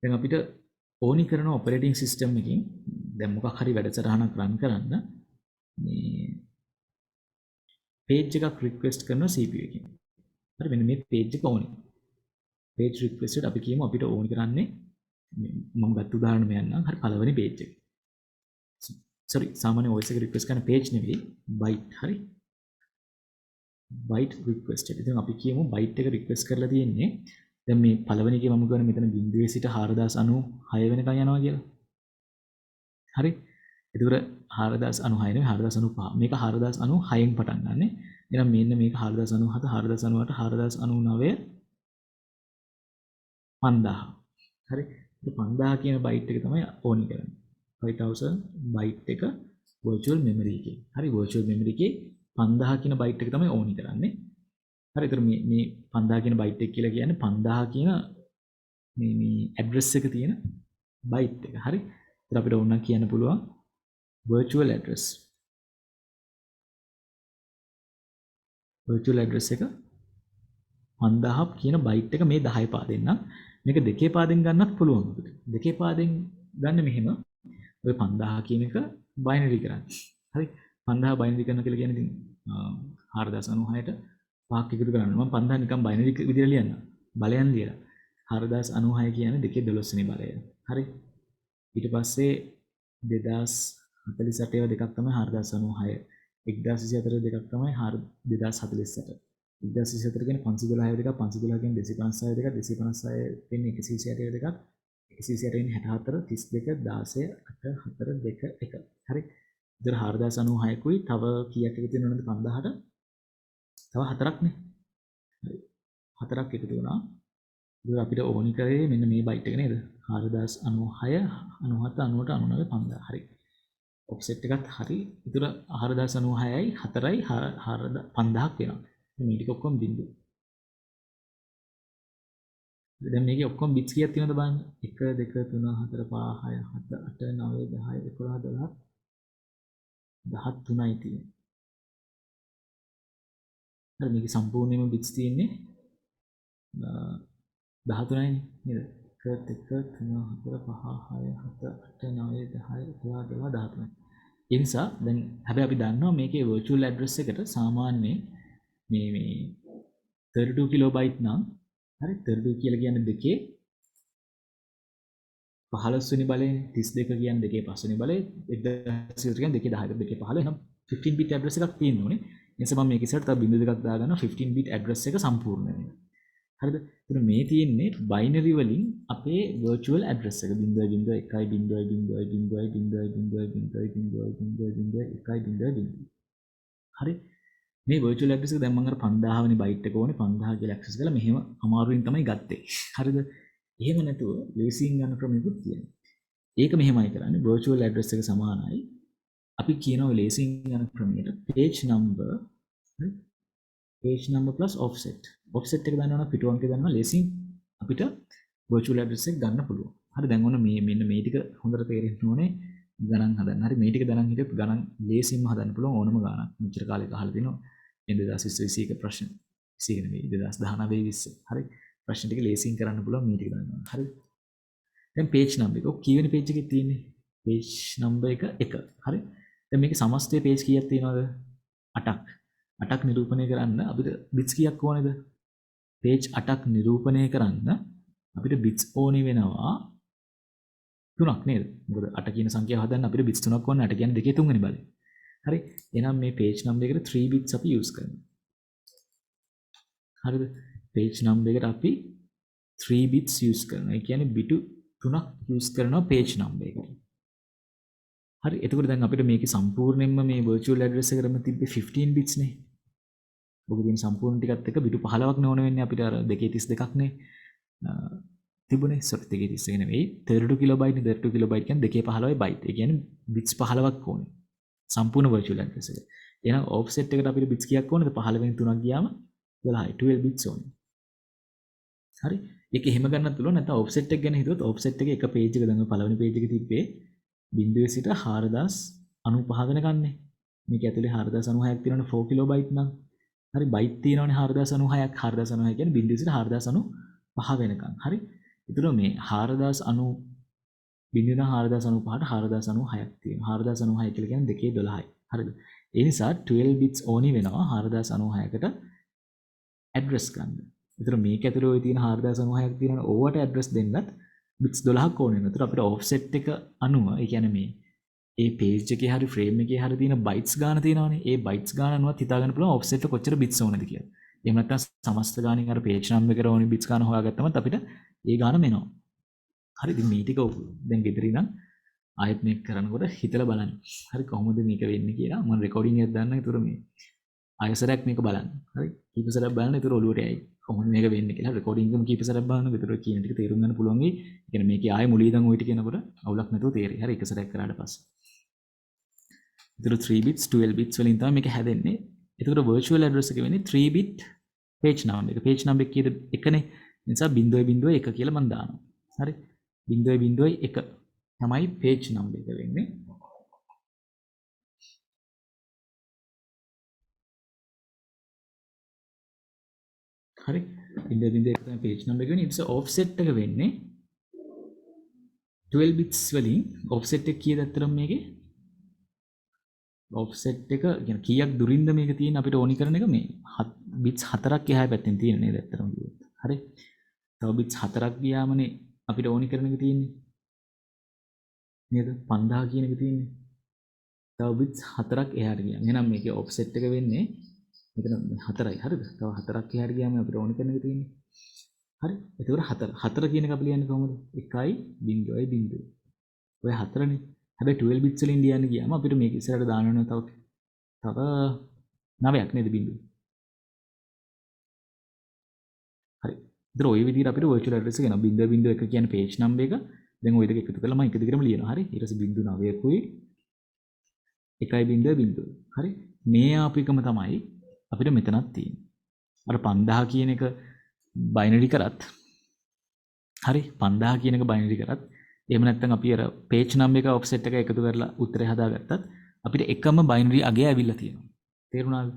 දැන් අපිට ඕනි කරන ඔපරේටිං සිස්ටම් එකකින් දැන් මොකක් හරි වැඩසටහනක් රන් කරන්න මේ page එකක් request කරනවා CPU එකකින්. හරි මෙන්න මේ page එක ඕනි. page request එකට අපි කියමු අපිට ඕනි කරන්නේ මම ගත්ත උදාහරණයක් යන්නම්. හරි පළවෙනි page එක. sorry සාමාන්‍ය OS එක request කරන page නෙවෙයි byte. හරි byte request එක. ඉතින් අපි කියමු byte එක request කරලා තියෙන්නේ දැන් මේ පළවෙනි එකේ මම කියන්නේ මෙතන 0 සිට 4096 වෙනකන් යනවා කියලා. හරි. ඒතර 4096 නෙවෙයි 4095. මේක 4096න් පටන් ගන්නෙ. එහෙනම් මෙන්න මේක 4097 4098 4099 5000. හරි. ඒ 5000 කියන බයිට් එක තමයි ඕනි කරන්නේ. 5000 බයිට් එක virtual memory එකේ. හරි virtual memory එකේ 5000 කියන බයිට් එක තමයි ඕනි කරන්නේ. හරි ඒතර මේ 5000 කියන බයිට් එක කියලා කියන්නේ 5000 කියන මේ ඇඩ්‍රස් එක තියෙන බයිට් එක. හරි. ඒතර අපිට ඕන නම් කියන්න පුළුවන් virtual address. virtual address එක 5000 කියන බයිට් එක මේ 10 පාදෙන් නම් මේක දෙකේ පාදෙන් ගන්නත් පුළුවන් අපිට. දෙකේ පාදෙන් ගන්න මෙහෙම ඔය 5000 කියන එක බයිනරි කරන්න. හරි 5000 බයිනරි කරන කියලා කියන්නේ ඉතින් 4096ට පහක් එකතු කරන්න. මම 5000 නිකන් බයිනරි විදිහට ලියන්න. බලයන් ලියලා. 4096 කියන්නේ 2 12 වෙනි බලය. හරි. ඊට පස්සේ 2048 ඒවා දෙකක් තමයි 4096. 1024 දෙකක් තමයි 2048. 1024 කියන්නේ 512 දෙකක් 512 කියන්නේ 256 දෙකක් 256 කියන්නේ 128 දෙකක් 128 කියන්නේ 64 32 16 8 4 2 1. හරි. ඉතින් 4096කුයි තව කීයක් එකතු වෙනවද 5000ට? තව 4ක් නේ. හරි. 4ක් එකතු වුණා. ඉතින් අපිට ඕනි කරේ මෙන්න මේ බයිට් එක නේද? 4096 97 98 99 5000. හරි. ඔෆ්සෙට් එකත් හරි. ඉතින් 4096යි 4යි 5000ක් වෙනවා. මේ ටික ඔක්කොම බිඳු. දැන් මේකේ ඔක්කොම බිට්ස් කීයක් තියෙනවද බලන්න. 1 2 3 4 5 6 7 8 9 10 11 12 13යි තියෙන්නේ. හරි මේකේ සම්පූර්ණයෙන්ම බිට්ස් තියෙන්නේ 13යි නේද? 1 2 3 4 5 6 7 8 9 10 11 12 13. ඒ නිසා දැන් හැබැයි අපි දන්නවා මේකේ virtual address එකට සාමාන්‍යයෙන් මේ 32 කිලෝබයිට් නම් හරි 32 කියලා කියන්නේ දෙකේ 15 වෙනි බලය 32 කියන්නේ දෙකේ 5 වෙනි බලය 1024 කියන්නේ දෙකේ 10 දෙකේ 15 එහෙනම් 15 bit address එකක් තියෙන්න ඕනේ. ඒ නිසා මම මේක ඉස්සරහට තව බිංදු දෙකක් දාගන්නවා 15 bit address එක සම්පූර්ණ වෙනවා. හරිද? එතන මේ තියෙන්නේ binary වලින් අපේ virtual address එක 0.1.0.0.0.0.0.0.1.0. හරි? මේ virtual address එක දැන් මම අර 5000 වෙනි බයිට් එක ඕනේ 5000 කියලා ඇක්සස් කරලා මෙහෙම අමාරුවෙන් තමයි ගත්තේ. හරිද? එහෙම නැතුව ලේසියෙන් ගන්න ක්‍රමයකුත් තියෙනවා. ඒක මෙහෙමයි කරන්නේ virtual address එක සමානයි. අපි කියනවා ලේසියෙන් ගන්න ක්‍රමයට page number page number plus offset. offset එක දන්නවනම් පිටු අංකය දන්නවා ලේසියෙන් අපිට virtual address එක ගන්න පුළුවන්. හරි දැන් ඔන්න මේ මෙන්න මේ ටික හොඳට තේරෙන්න ඕනේ ගණන් හදන්න. හරි මේ ටික ගණන් හිටියොත් ගණන් ලේසියෙන්ම හදන්න පුළුවන් ඕනම ගණනක්. මෙච්චර කාලෙක අහලා තිනවා 2021 ප්‍රශ්න 21 නෙවෙයි 2019 20 හරි ප්‍රශ්න ටික ලේසියෙන් කරන්න පුළුවන් මේ ටික දන්නවා. හරි දැන් page number එක කීවෙනි page එකේ තියෙන්නේ page number එක 1 හරි දැන් මේකේ සමස්තය page කීයක් තියෙනවද 8ක් 8ක් නිරූපණය කරන්න අපිට bits කීයක් ඕනේද page 8ක් නිරූපණය කරන්න අපිට bits ඕනේ වෙනවා 3ක් නේද මොකද 8 කියන සංඛ්‍යාව හදන්න අපිට bits 3ක් ඕනේ 8 කියන්නේ 2 3 වෙනි බලය හරි එහෙනම් මේ page number එකට 3 bits අපි use කරනවා හරිද page number එකට අපි 3 bits use කරනවා ඒ කියන්නේ බිටු 3ක් use කරනවා page number එකට හරි එතකොට දැන් අපිට මේකේ සම්පූර්ණයෙන්ම මේ virtual address එකකටම තිබ්බේ 15 bits නේ ඔබ කියන සම්පූර්ණ ටිකත් එක්ක බිටු 15ක් නේ ඕන වෙන්නේ අපිට අර 232ක් නේ තිබුණේ sorry 232 නෙවෙයි 32 කිලෝබයිට් නේ 32 කිලෝබයිට් කියන්නේ 215යි බයිට් ඒ කියන්නේ bits 15ක් ඕනේ සම්පූර්ණ virtual address එක එහෙනම් offset එකට අපිට bits කීයක් ඕනේද 15 වෙනි 3ක් ගියාම 12යි 12 bits ඕනේ හරි ඒක එහෙම ගන්නත් පුළුවන් නැත්නම් offset එක ගැන හිතුවොත් offset එකේ එක page එක දැන් පළවෙනි page එකේ තිබ්බේ බිඳුවේ සිට 4095 වෙනකන්නේ මේක ඇතුලේ 4096ක් තියෙනවනේ 4 කිලෝබයිට් නම් හරි බයිට් තියෙනවනේ 4096ක් 4096 කියන්නේ බිඳුවේ සිට 4095 වෙනකන් හරි ඒතර මේ 4090 බිඳුවේ නම් 4095ට 4096ක් තියෙනවා 4096 කියලා කියන්නේ 2 12යි හරිද ඒ නිසා 12 bits ඕනි වෙනවා 4096කට ඇඩ්‍රස් ගන්න. ඒතර මේක ඇතුලේ ඔය තියෙන 4096ක් තියෙන ඕවට ඇඩ්‍රස් දෙන්නත් bits 12ක් ඕනේ වෙනවා. ඒතර අපිට offset එක අනුව ඒ කියන්නේ මේ ඒ page එකේ හරි frame එකේ හරි තියෙන bytes ගාන තියෙනවානේ. ඒ bytes ගාන අනුවත් හිතා ගන්න පුළුවන් offset එක කොච්චර bits ඕනද කියලා. එහෙම නැත්නම් සමස්ත ගානින් අර page number එකට ඕනි bits ගාන හොයාගත්තමත් අපිට ඒ ගාන මෙනවා. හරි ඉතින් මේ ටික දැන් ගෙදර ඉඳන් ආයෙත් මේක කරනකොට හිතලා බලන්න. හරි කොහොමද මේක වෙන්නේ කියලා මම රෙකෝඩින් එකක් දාන්න. ඒතර මේ ආයසරයක් මේක බලන්න. හරි. කීප සැරයක් බලන්න. ඒතර ඔලුවට එයි. කොහොමද මේක වෙන්නේ කියලා රෙකෝඩින් එකම කීප සැරයක් බලන්න. ඒතර කියන ටික තේරුම් ගන්න පුළුවන් වෙයි. ඒ කියන්නේ මේකේ ආයෙ මුලින් ඉඳන් ওই ටික එනකොට අවුලක් නැතුව තේරෙයි. හරි. එක සැරයක් කරාට පස්සේ. ඒතර 3 bits 12 bits වලින් තමයි මේක හැදෙන්නේ. ඒතර virtual address එක වෙන්නේ 3 bit page number එක. page number එක කීයද? එකනේ. ඒ නිසා 0.01 කියලා මම දානවා. හරි. 0.01 තමයි page number එක වෙන්නේ. හරි 0.01 තමයි page number එක වෙන්නේ. ඊට පස්සේ offset එක වෙන්නේ 12 bits වලින් offset එක කීයද අතරම මේකේ? offset එක කියන්නේ කීයක් දුරින්ද මේක තියෙන අපිට ඕනි කරන එක මේ bits 4ක් එහා පැත්තෙන් තියෙන නේද අතරම කිව්වොත්. හරි. තව bits 4ක් ගියාමනේ අපිට ඕනි කරන එක තියෙන්නේ. නේද? 5000 කියන එක තියෙන්නේ. තව bits 4ක් එහාට ගියාම. එහෙනම් මේකේ offset එක වෙන්නේ මෙතන 4යි. හරිද? තව 4ක් එහාට ගියාම අපිට ඕනි කරන එක තියෙන්නේ. හරි එතකොට 4 කියන එක අපි ලියන්නේ කොහොමද 1.0 ඔය 4නේ හැබැයි 12 bits වලින් ලියන්න ගියාම අපිට මේක ඉස්සරහට දාන්න ඕන තව 9ක් නේද බිංදුව හරි ඒතර ওই විදිහට අපිට virtual address එක එනවා 0.01 කියන්නේ page number එක දැන් ওই දෙක එකතු කරලා මම එක දිගටම ලියනවා හරි ඊට පස්සේ බිංදුව 9කුයි 1.0 හරි මේ ආපිකම තමයි අපිට මෙතනක් තියෙන්නේ අර 5000 කියන එක බයිනරි කරත් හරි 5000 කියන එක බයිනරි කරත් එහෙම නැත්නම් අපි අර page number එක offset එක එකතු කරලා උත්තරේ හදාගත්තත් අපිට එකම බයිනරි අගය ඇවිල්ලා තියෙනවා තේරුණාද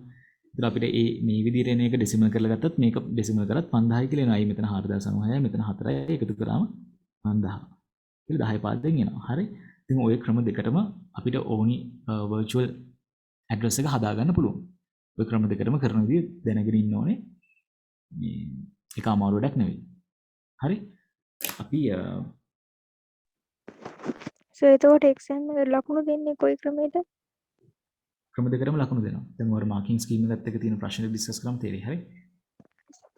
ඉතින් අපිට මේ විදිහට එන එක ඩෙසිමල් කරලා ගත්තත් මේක ඩෙසිමල් කරත් 5000 කියලා එනවා. අයි මෙතන 4096යි මෙතන 4යි එකතු කරාම 5000. කියලා 10 පාදයෙන් එනවා. හරි. ඉතින් ওই ක්‍රම දෙකටම අපිට ඕනි virtual address එක හදාගන්න පුළුවන්. ওই ක්‍රම දෙකටම කරන විදිහ දැනගෙන ඉන්න ඕනේ. මේ එක අමාරු වැඩක් නෙවෙයි. හරි. අපි සර් එතකොට එක්සෑම් එකට ලකුණු දෙන්නේ කොයි ක්‍රමයකද? ක්‍රම දෙකටම ලකුණු දෙනවා. දැන් ඔයාලා මාකින් ස්කීම් එකත් එක්ක තියෙන ප්‍රශ්න ඩිස්කස් කරමු තේරෙයි. හරි.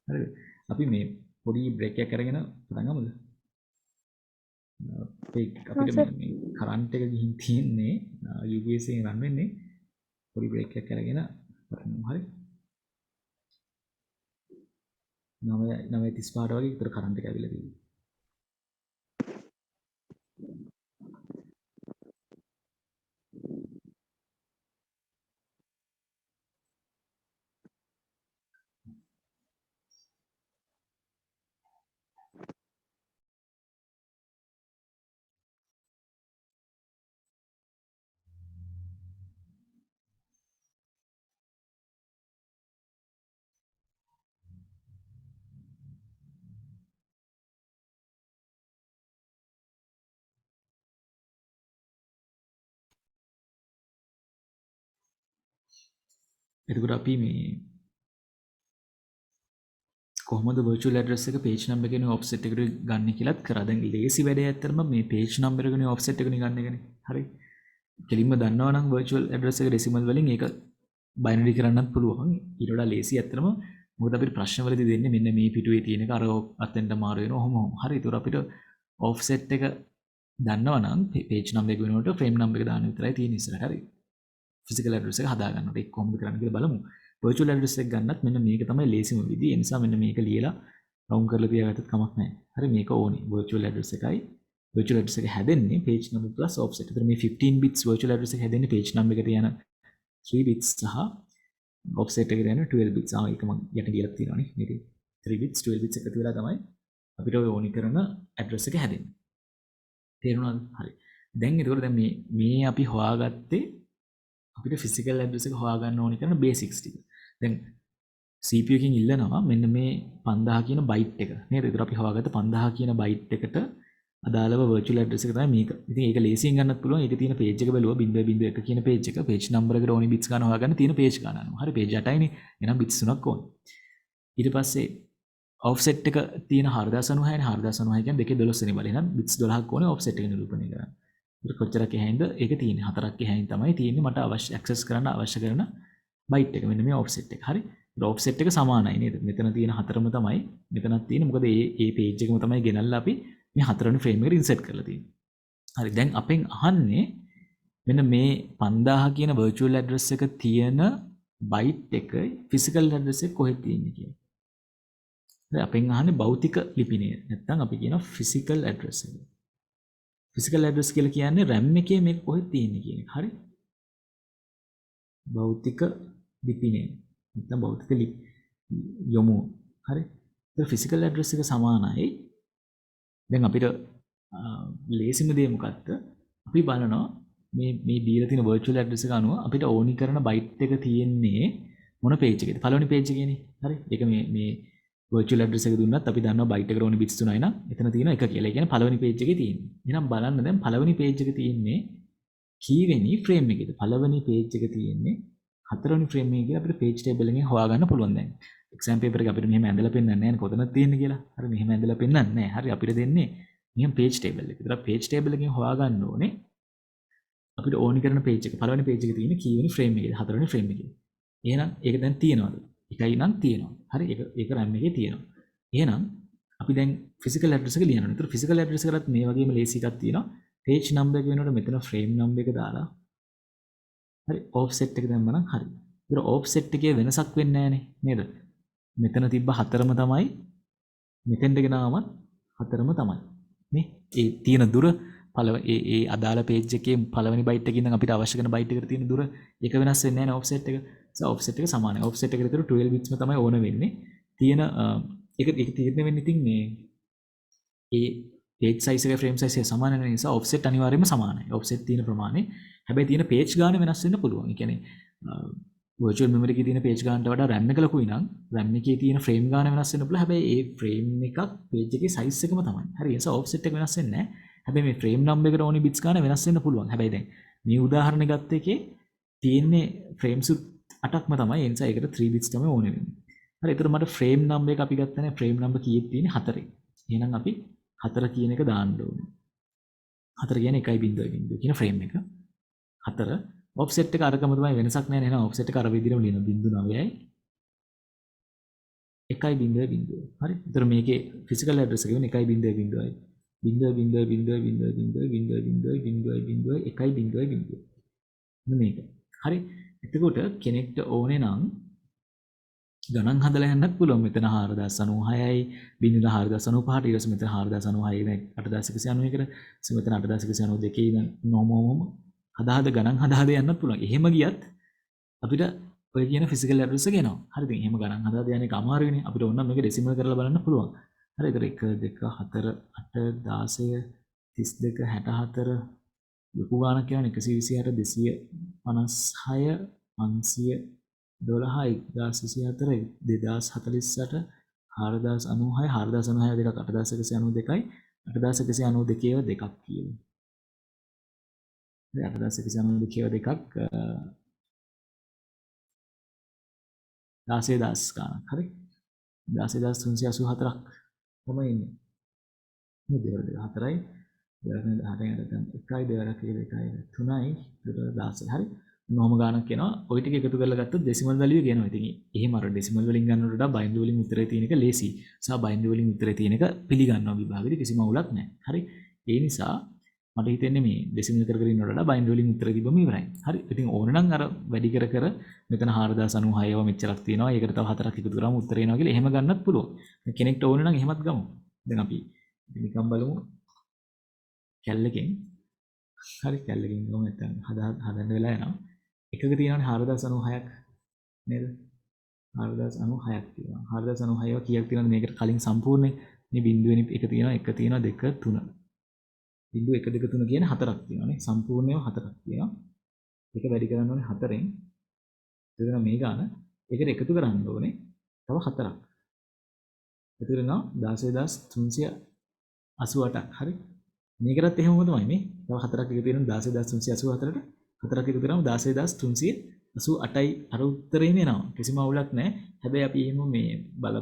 හරිද? අපි මේ පොඩි බ්‍රේක් එකක් අරගෙන පටන් ගමුද? අපිට මේ කරන්ට් එක ගිහින් තියෙන්නේ UPS එකෙන් රන් වෙන්නේ පොඩි බ්‍රේක් එකක් අරගෙන පටන් ගමු. හරි. 9:35 වගේ විතර කරන්ට් එක ඇවිල්ලා තියෙනවා. එතකොට අපි මේ කොහොමද virtual address එක page number එකනේ offset එකට ගන්න කියලාත් කරා. දැන් ලේසි වැඩේ ඇත්තටම මේ page number එකනේ offset එකනේ ගන්න එකනේ. හරි. කෙලින්ම දන්නවා නම් virtual address එක decimal වලින් ඒක binary කරන්නත් පුළුවන්. ඊට වඩා ලේසි ඇත්තටම මොකද අපිට ප්‍රශ්න වලදී දෙන්නේ මෙන්න මේ පිටුවේ තියෙන එක අර අතෙන්ට මාරු වෙනවා. ඔහොම. හරි. ඒතර අපිට offset එක දන්නවා නම් page number එක වෙනුවට frame number එක දාන්න විතරයි තියෙන්නේ ඉස්සරහට. හරි. physical address එක හදා ගන්නකොට ඒක කොහොමද කරන්න කියලා බලමු. virtual address එක ගන්නත් මෙන්න මේක තමයි ලේසිම විදිය. ඒ නිසා මෙන්න මේක ලියලා round කරලා තියාගත්තත් කමක් නැහැ. හරි මේක ඕනේ. virtual address එකයි virtual address එක හැදෙන්නේ page number plus offset. ඒතර මේ 15 bits virtual address එක හැදෙන්නේ page number එකට යන 3 bits සහ offset එකට යන 12 bits. ඒක මම යට කියලා තියෙනවානේ. මේක 3 bits 12 bits එකතු වෙලා තමයි අපිට ඔය ඕනි කරන address එක හැදෙන්නේ. තේරුණාද? හරි. දැන් ඒකෝර දැන් මේ අපි හොයාගත්තේ අපිට ෆිසිකල් ඇඩ්‍රස් එක හොයාගන්න ඕනි කරන බේසික්ස් ටික. දැන් CPU එකකින් ඉල්ලනවා මෙන්න මේ 5000 කියන බයිට් එක. නේද? ඒතර අපි හොයාගත්ත 5000 කියන බයිට් එකට අදාළව virtual address එක තමයි මේක. ඉතින් ඒක ලේසියෙන් ගන්නත් පුළුවන්. ඒකේ තියෙන page එක බැලුවා 0.1 කියන page එක. page number එකට ඕනි bits ගන්න හොයාගන්න තියෙන page ගන්න අනුව. හරි page 8යිනේ. එහෙනම් bits 3ක් ඕනේ. ඊට පස්සේ offset එක තියෙන 4096 නේ 4096 කියන්නේ 212 වෙනි බල. එහෙනම් bits 12ක් ඕනේ offset එක නිරූපණය කරන්න. ඒක කොච්චරක් එහැයින්ද? ඒක තියෙන්නේ 4ක් එහැයින් තමයි තියෙන්නේ මට අවශ්‍ය access කරන්න අවශ්‍ය කරන byte එක. මෙන්න මේ offset එක. හරි. ඒ offset එක සමානයි නේද? මෙතන තියෙන 4ම තමයි මෙතනත් තියෙන්නේ. මොකද මේ page එකම තමයි ගෙනල්ලා අපි මේ 4 වෙනි frame එකට insert කරලා තියෙන්නේ. හරි. දැන් අපෙන් අහන්නේ මෙන්න මේ 5000 කියන virtual address එක තියෙන byte එක physical address එක කොහෙද තියෙන්නේ කියලා. හරි. අපෙන් අහන්නේ භෞතික ලිපිනය. නැත්නම් අපි කියනවා physical address එක. ෆිසිකල් ඇඩ්‍රස් කියලා කියන්නේ RAM එකේ මේක කොහෙද තියෙන්නේ කියන එක. හරි? භෞතික ලිපිනය. නැත්නම් භෞතික යොමු. හරි? ඒක ෆිසිකල් ඇඩ්‍රස් එක සමානයි. දැන් අපිට ලේසිම දේ මොකක්ද? අපි බලනවා මේ දීලා තියෙන virtual address එක අනුව අපිට ඕනි කරන byte එක තියෙන්නේ මොන page එකේද? පළවෙනි page එකේනේ. හරි? ඒක මේ virtual address එක දුන්නත් අපි දන්නවා byte එකට ඕනි bits 3යි නම් එතන තියෙන එක කියලා. ඒ කියන්නේ පළවෙනි page එකේ තියෙන්නේ. එහෙනම් බලන්න දැන් පළවෙනි page එක තියෙන්නේ කීවෙනි frame එකේද? පළවෙනි page එක තියෙන්නේ හතරවෙනි frame එකේ කියලා අපිට page table එකෙන් හොයාගන්න පුළුවන් දැන්. exam paper එක අපිට මෙහෙම ඇඳලා පෙන්නන්නේ නැහැ නේ කොතනද තියෙන්නේ කියලා. හරි මෙහෙම ඇඳලා පෙන්නන්නේ නැහැ. හරි අපිට දෙන්නේ මෙහෙම page table එක. ඒතර page table එකෙන් හොයාගන්න ඕනේ අපිට ඕනි කරන page එක. පළවෙනි page එකේ තියෙන්නේ කීවෙනි frame එකේද? හතරවෙනි frame එකේ. එහෙනම් ඒක දැන් තියෙනවද? එකයි නම් තියෙනවා. හරි ඒක RAM එකේ තියෙනවා. එහෙනම් අපි දැන් physical address එක ලියනවා. ඒතර physical address එකකට මේ වගේම ලේසි එකක් තියෙනවා. page number එක වෙනකොට මෙතන frame number එක දාලා හරි offset එක දැම්මම නම් හරි. ඒතර offset එකේ වෙනසක් වෙන්නේ නැහනේ නේද? මෙතන තිබ්බ හතරම තමයි මෙතෙන්ට ගෙනාවම හතරම තමයි. නේ? ඒ තියෙන දුර ඒ අදාළ page එකේ පළවෙනි byte එකකින් නම් අපිට අවශ්‍ය කරන byte එකට තියෙන දුර ඒක වෙනස් වෙන්නේ නැහැ නේ offset එක. offset එක සමානයි. offset එකට විතර 12 bitsම තමයි ඕන වෙන්නේ. තියෙන ඒක තීරණය වෙන්නේ ඉතින් මේ ඒ page size එක frame size එක සමාන වෙන නිසා offset අනිවාර්යයෙන්ම සමානයි. offset තියෙන ප්‍රමාණය. හැබැයි තියෙන page ගාන වෙනස් වෙන්න පුළුවන්. ඒ කියන්නේ virtual memory එකේ තියෙන page ගානට වඩා RAM එක ලොකුයි නම් RAM එකේ තියෙන frame ගාන වෙනස් වෙන්න පුළුවන්. හැබැයි ඒ frame එකක් page එකේ size එකම තමයි. හරි. ඒ නිසා offset එක වෙනස් වෙන්නේ නැහැ. හැබැයි මේ frame number එකට ඕනි bits ගාන වෙනස් වෙන්න පුළුවන්. හැබැයි දැන් මේ උදාහරණය ගත්ත එකේ තියෙන්නේ frames 8ක්ම තමයි. ඒ නිසා ඒකට 3 bits තමයි ඕනේ වෙන්නේ. හරි. ඒතර මට frame number එක අපි ගත්තනේ frame number කීයක් තියෙන්නේ 4. එහෙනම් අපි 4 කියන එක දාන්න ඕනේ. 4 කියන්නේ 1.0 කියන frame එක. 4 offset එක අරකම තමයි වෙනසක් නැහැ නේද? offset එක අර විදිහටම ලියන 0.9යි 1.0. හරි. ඒතර මේකේ physical address එක වෙන්නේ 1.0යි. 0.0.0.0.0.0.1.0 මේක. හරි. එතකොට කෙනෙක්ට ඕනේ නම් ගණන් හදලා යන්නත් පුළුවන්. මෙතන 4096යි 0.4095ට ඊට පස්සේ මෙතන 4096 ඉඳන් 8191කට ඊට මෙතන 8192 ඉඳන් නොමෝම හදාහද ගණන් හදාහද යන්නත් පුළුවන්. එහෙම ගියත් අපිට ඔය කියන ෆිසිකල් ඇඩ්‍රස් එක එනවා. හරිද? එහෙම ගණන් හදාහද යන්නේ අමාරුයිනේ. අපිට ඕන නම් මේක ඩෙසිමල් කරලා බලන්න පුළුවන්. හරි. ඒතර 1 2 4 8 16 32 64 ලොකු ගානක් කියවනේ 128 256 500 12යි 1024 2048 4096 4096 දෙකක් 8192යි 8192 දෙකක් කියමු. 8192 දෙකක් 16000 ගානක් හරි 16384ක් තමයි ඉන්නේ. මේ දෙවර දෙක හතරයි දෙවර 18යි 1යි දෙවර 2යි 3යි 16 හරි නොම ගානක් කියනවා. ඔය ටික එකතු කරලා ගත්තොත් ඩෙසිමල් වැලියු කියනවා. ඉතින් එහෙම අර ඩෙසිමල් වලින් ගන්නවට වඩා බයිනරි වලින් උත්තරේ තියෙන එක ලේසි. සහ බයිනරි වලින් උත්තරේ තියෙන එක පිළිගන්නවා විභාගෙදි කිසිම අවුලක් නැහැ. හරි. ඒ නිසා මට හිතෙන්නේ මේ ඩෙසිමල් කර කර ඉන්නවට වඩා බයිනරි වලින් උත්තරේ තිබ්බම ඉවරයි. හරි. ඉතින් ඕන නම් අර වැඩි කර කර මෙතන 4096ව මෙච්චරක් තියෙනවා. ඒකට තව 4ක් එකතු කරාම උත්තරේ එනවා කියලා එහෙම ගන්නත් පුළුවන්. කෙනෙක්ට ඕන නම් එහෙමත් ගමු. දැන් අපි නිකන් බලමු කැල්ලකින් හරි කැල්ලකින් ගමු නැත්නම් හදන්න වෙලා යනවා. එකක තියෙනවානේ 4096ක් නේද? 4096ක් තියෙනවා. 4096ව කීයක් තියෙනවද මේකට කලින් සම්පූර්ණේ? මේ බිඳුවෙනි එක තියෙනවා, එක තියෙනවා, දෙක, තුන. බිඳුව 1 2 3 කියන හතරක් තියෙනවානේ. සම්පූර්ණේම හතරක් තියෙනවා. එක වැඩි කරන්න ඕනේ 4ෙන්. එතන මේ ගාන ඒකට එකතු කරන්න ඕනේ තව හතරක්. එකතු කරනවා 16388ක්. හරි. මේකටත් එහෙමම තමයි මේ. තව හතරක් එකතු වෙනවා 16384ට. හතරක් එකතු කරාම 16388යි අර උත්තරේම එනවා. කිසිම අවුලක් නැහැ. හැබැයි අපි එහෙම මේ බල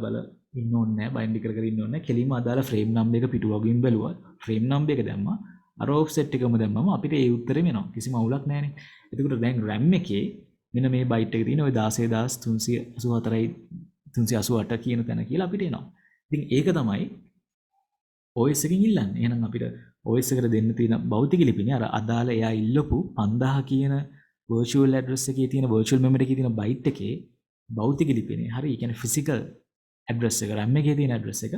ඉන්න ඕනේ නැහැ. බයින්ඩ් කර ඉන්න ඕනේ නැහැ. කෙලින්ම අදාළ ෆ්‍රේම් නම්බර් එක පිටුවගින් බැලුවා. ෆ්‍රේම් නම්බර් එක දැම්මා. අර ඔෆ්සෙට් එකම දැම්මම අපිට ඒ උත්තරේම එනවා. කිසිම අවුලක් නැහැනේ. එතකොට දැන් RAM එකේ මෙන්න මේ බයිට් එක තියෙන ওই 16384යි 388 කියන තැන කියලා අපිට එනවා. ඉතින් ඒක තමයි OS එකකින් ඉල්ලන්නේ. එහෙනම් අපිට OS එකට දෙන්න තියෙන භෞතික ලිපිනේ අර අදාළ එයා ඉල්ලපු 5000 කියන virtual address එකේ තියෙන virtual memory එකේ තියෙන byte එකේ භෞතික ලිපිනේ. හරි. ඒ කියන්නේ physical address එක RAM එකේ තියෙන address එක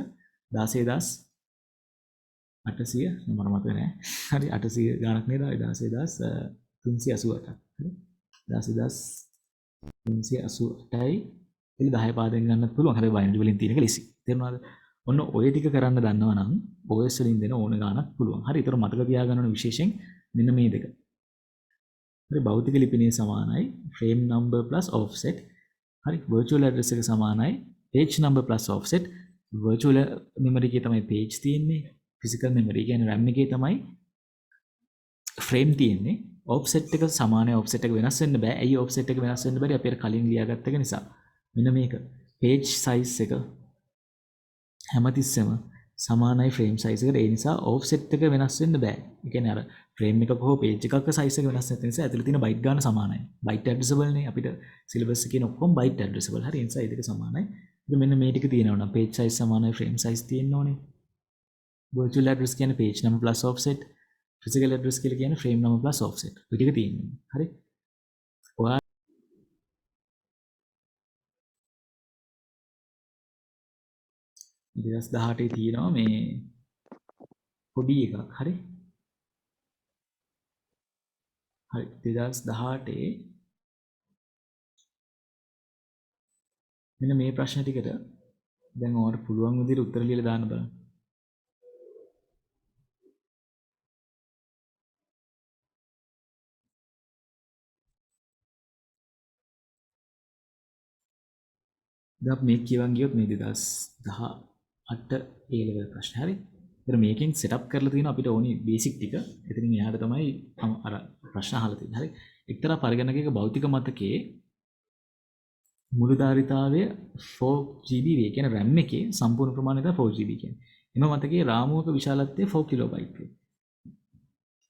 16800 මම මතක නෑ. හරි 800 ගානක් නේද? 16388ක්. හරි. 16388යි ඉතින් 10 පාදෙන් ගන්නත් පුළුවන්. හැබැයි බයිනරි වලින් තියෙන එක ලෙසි. තේරුණාද? ඔන්න ඔය ටික කරන්න දන්නවා නම් OS වලින් දෙන ඕන ගානක් පුළුවන්. හරි. ඒතර මතක තියාගන්න ඕන විශේෂයෙන් මෙන්න මේ දෙක. හරි. භෞතික ලිපිනේ සමානයි frame number plus offset. හරි. virtual address එක සමානයි page number plus offset. virtual memory එකේ තමයි page තියෙන්නේ. physical memory කියන්නේ RAM එකේ තමයි frame තියෙන්නේ. offset එක සමානයි. offset එක වෙනස් වෙන්න බෑ. ඇයි offset එක වෙනස් වෙන්න බැරි? අපි අර කලින් ලියාගත්ත එක නිසා. මෙන්න මේක. page size එක හැමතිස්සෙම සමානයි frame size එකට. ඒ නිසා offset එක වෙනස් වෙන්න බෑ. ඒ කියන්නේ අර frame එකක හෝ page එකක size එක වෙනස් නැති නිසා ඇතුළේ තියෙන byte ගාන සමානයි. byte addressable නේ අපිට syllabus එකේ ඔක්කොම byte addressable. හරි. ඒ නිසා ඒ දෙක සමානයි. ඉතින් මෙන්න මේ ටික තියෙනවා නම් page size සමානයි frame size තියෙන්න ඕනේ. virtual address කියන්නේ page number plus offset. physical address කියලා කියන්නේ frame number plus offset. ඔය ටික තියෙනවා. හරි. ඔයා 2018 තියෙනවා මේ පොඩි එකක්. හරි. හරි 2018 මෙන්න මේ ප්‍රශ්න ටිකට දැන් ඔයාලට පුළුවන් විදිහට උත්තර ලියලා දාන්න බලන්න. දැන් අපි මේක කියවන් ගියොත් මේ 2018 A level ප්‍රශ්න. හරි. ඉතින් මේකෙන් සෙටප් කරලා තියෙන අපිට ඕනි බේසික් ටික. එතනින් එහාට තමයි අර ප්‍රශ්න අහලා තියෙන්නේ. හරි. එක්තරා පරිගණකයක භෞතික මතකයේ මුළුධාරිතාවය 4GB වේ. කියන්නේ RAM එකේ සම්පූර්ණ ප්‍රමාණය තමයි 4GB කියන්නේ. එම මතකයේ රාමුවක විශාලත්වය 4 කිලෝබයිට් වේ.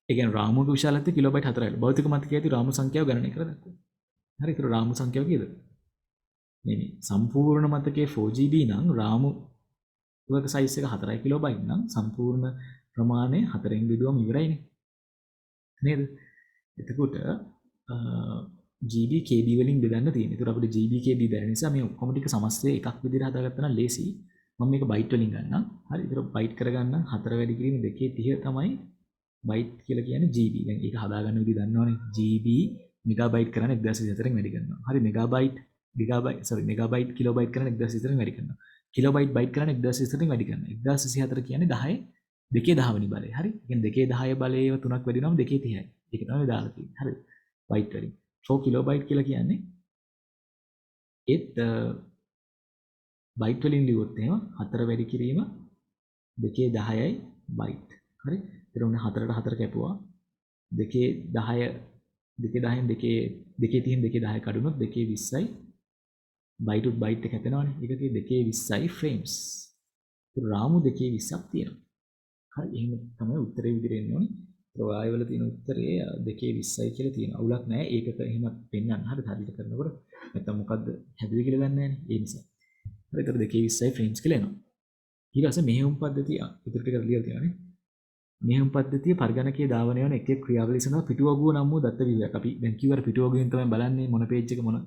ඒ කියන්නේ රාමුවක විශාලත්වය කිලෝබයිට් 4යි. භෞතික මතකයේ ඇති රාමු සංඛ්‍යාව ගණනය කරලා දක්වන්න. හරි. ඒතර රාමු සංඛ්‍යාව කීයද? මේ සම්පූර්ණ මතකයේ 4GB නම් රාමුවක size එක 4 කිලෝබයිට් නම් සම්පූර්ණ ප්‍රමාණය 4න් බෙදුවම ඉවරයිනේ. නේද? එතකොට GB KB වලින් බෙදන්න තියෙනවා. ඒතර අපිට GB KB බැරි නිසා මේ ඔක්කොම ටික සමස්තය එකක් විදිහට හදාගත්තා නම් ලේසි. මම මේක බයිට් වලින් ගන්නම්. හරි. ඒතර බයිට් කරගන්න 4 වැඩි කිරීම 230 තමයි බයිට් කියලා කියන්නේ GB. දැන් ඒක හදාගන්න විදිහ දන්නවනේ. GB මෙගාබයිට් කරන්නේ 1024න් වැඩි කරනවා. හරි මෙගාබයිට් මෙගාබයිට් කිලෝබයිට් කරන්නේ 1024න් වැඩි කරනවා. කිලෝබයිට් බයිට් කරන්නේ 1024න් වැඩි කරනවා. 1024 කියන්නේ 10 2 10 වෙනි බලය. හරි. ඒ කියන්නේ 2 10 බලයේ 3ක් වැඩි වෙනවම 2 30යි. ඒක තමයි දාලා තියෙන්නේ. හරි. බයිට් වලින්. 4 කිලෝබයිට් කියලා කියන්නේ ඒත් බයිට් වලින් ලියුවොත් එහෙම 4 වැඩි කිරීම 2 10යි බයිට්. හරි. ඊට උන්නේ 4ට 4 කැපුවා 2 10 2 10න් 2 30න් 2 10 කඩුනොත් 2 20යි බයිට් බයිට් එක හැපෙනවනේ. ඒකේ 2 20යි ෆ්‍රේම්ස්. ඒ රාමු 2 20ක් තියෙනවා. හරි. එහෙම තමයි උත්තරේ විදිහට එන්නේ ඕනේ. ඒ ඔයාවල තියෙන උත්තරේ 2 20යි කියලා තියෙනවා. අවුලක් නැහැ. ඒකක එහෙම පෙන්නන්න. හරි. හරියට කරනකොට නැත්තම් මොකද්ද හැදුවේ කියලා දන්නේ නැහැ නේ. ඒ නිසා. හරි. ඒතර 2 20යි ෆ්‍රේම්ස් කියලා එනවා. ඊට පස්සේ මෙහෙයුම් පද්ධතිය උත්තර ටික ලියලා තියෙනවානේ. මෙහෙයුම් පද්ධතිය පරිගණකයේ ධාවනය වන එක් එක් ක්‍රියාවලිය සඳහා පිටුවගුව නම් වූ දත්ත විවයක්. අපි දැන් කිව්වර පිටුවගුවෙන් තමයි බලන්නේ මොන පේජ් එක මොන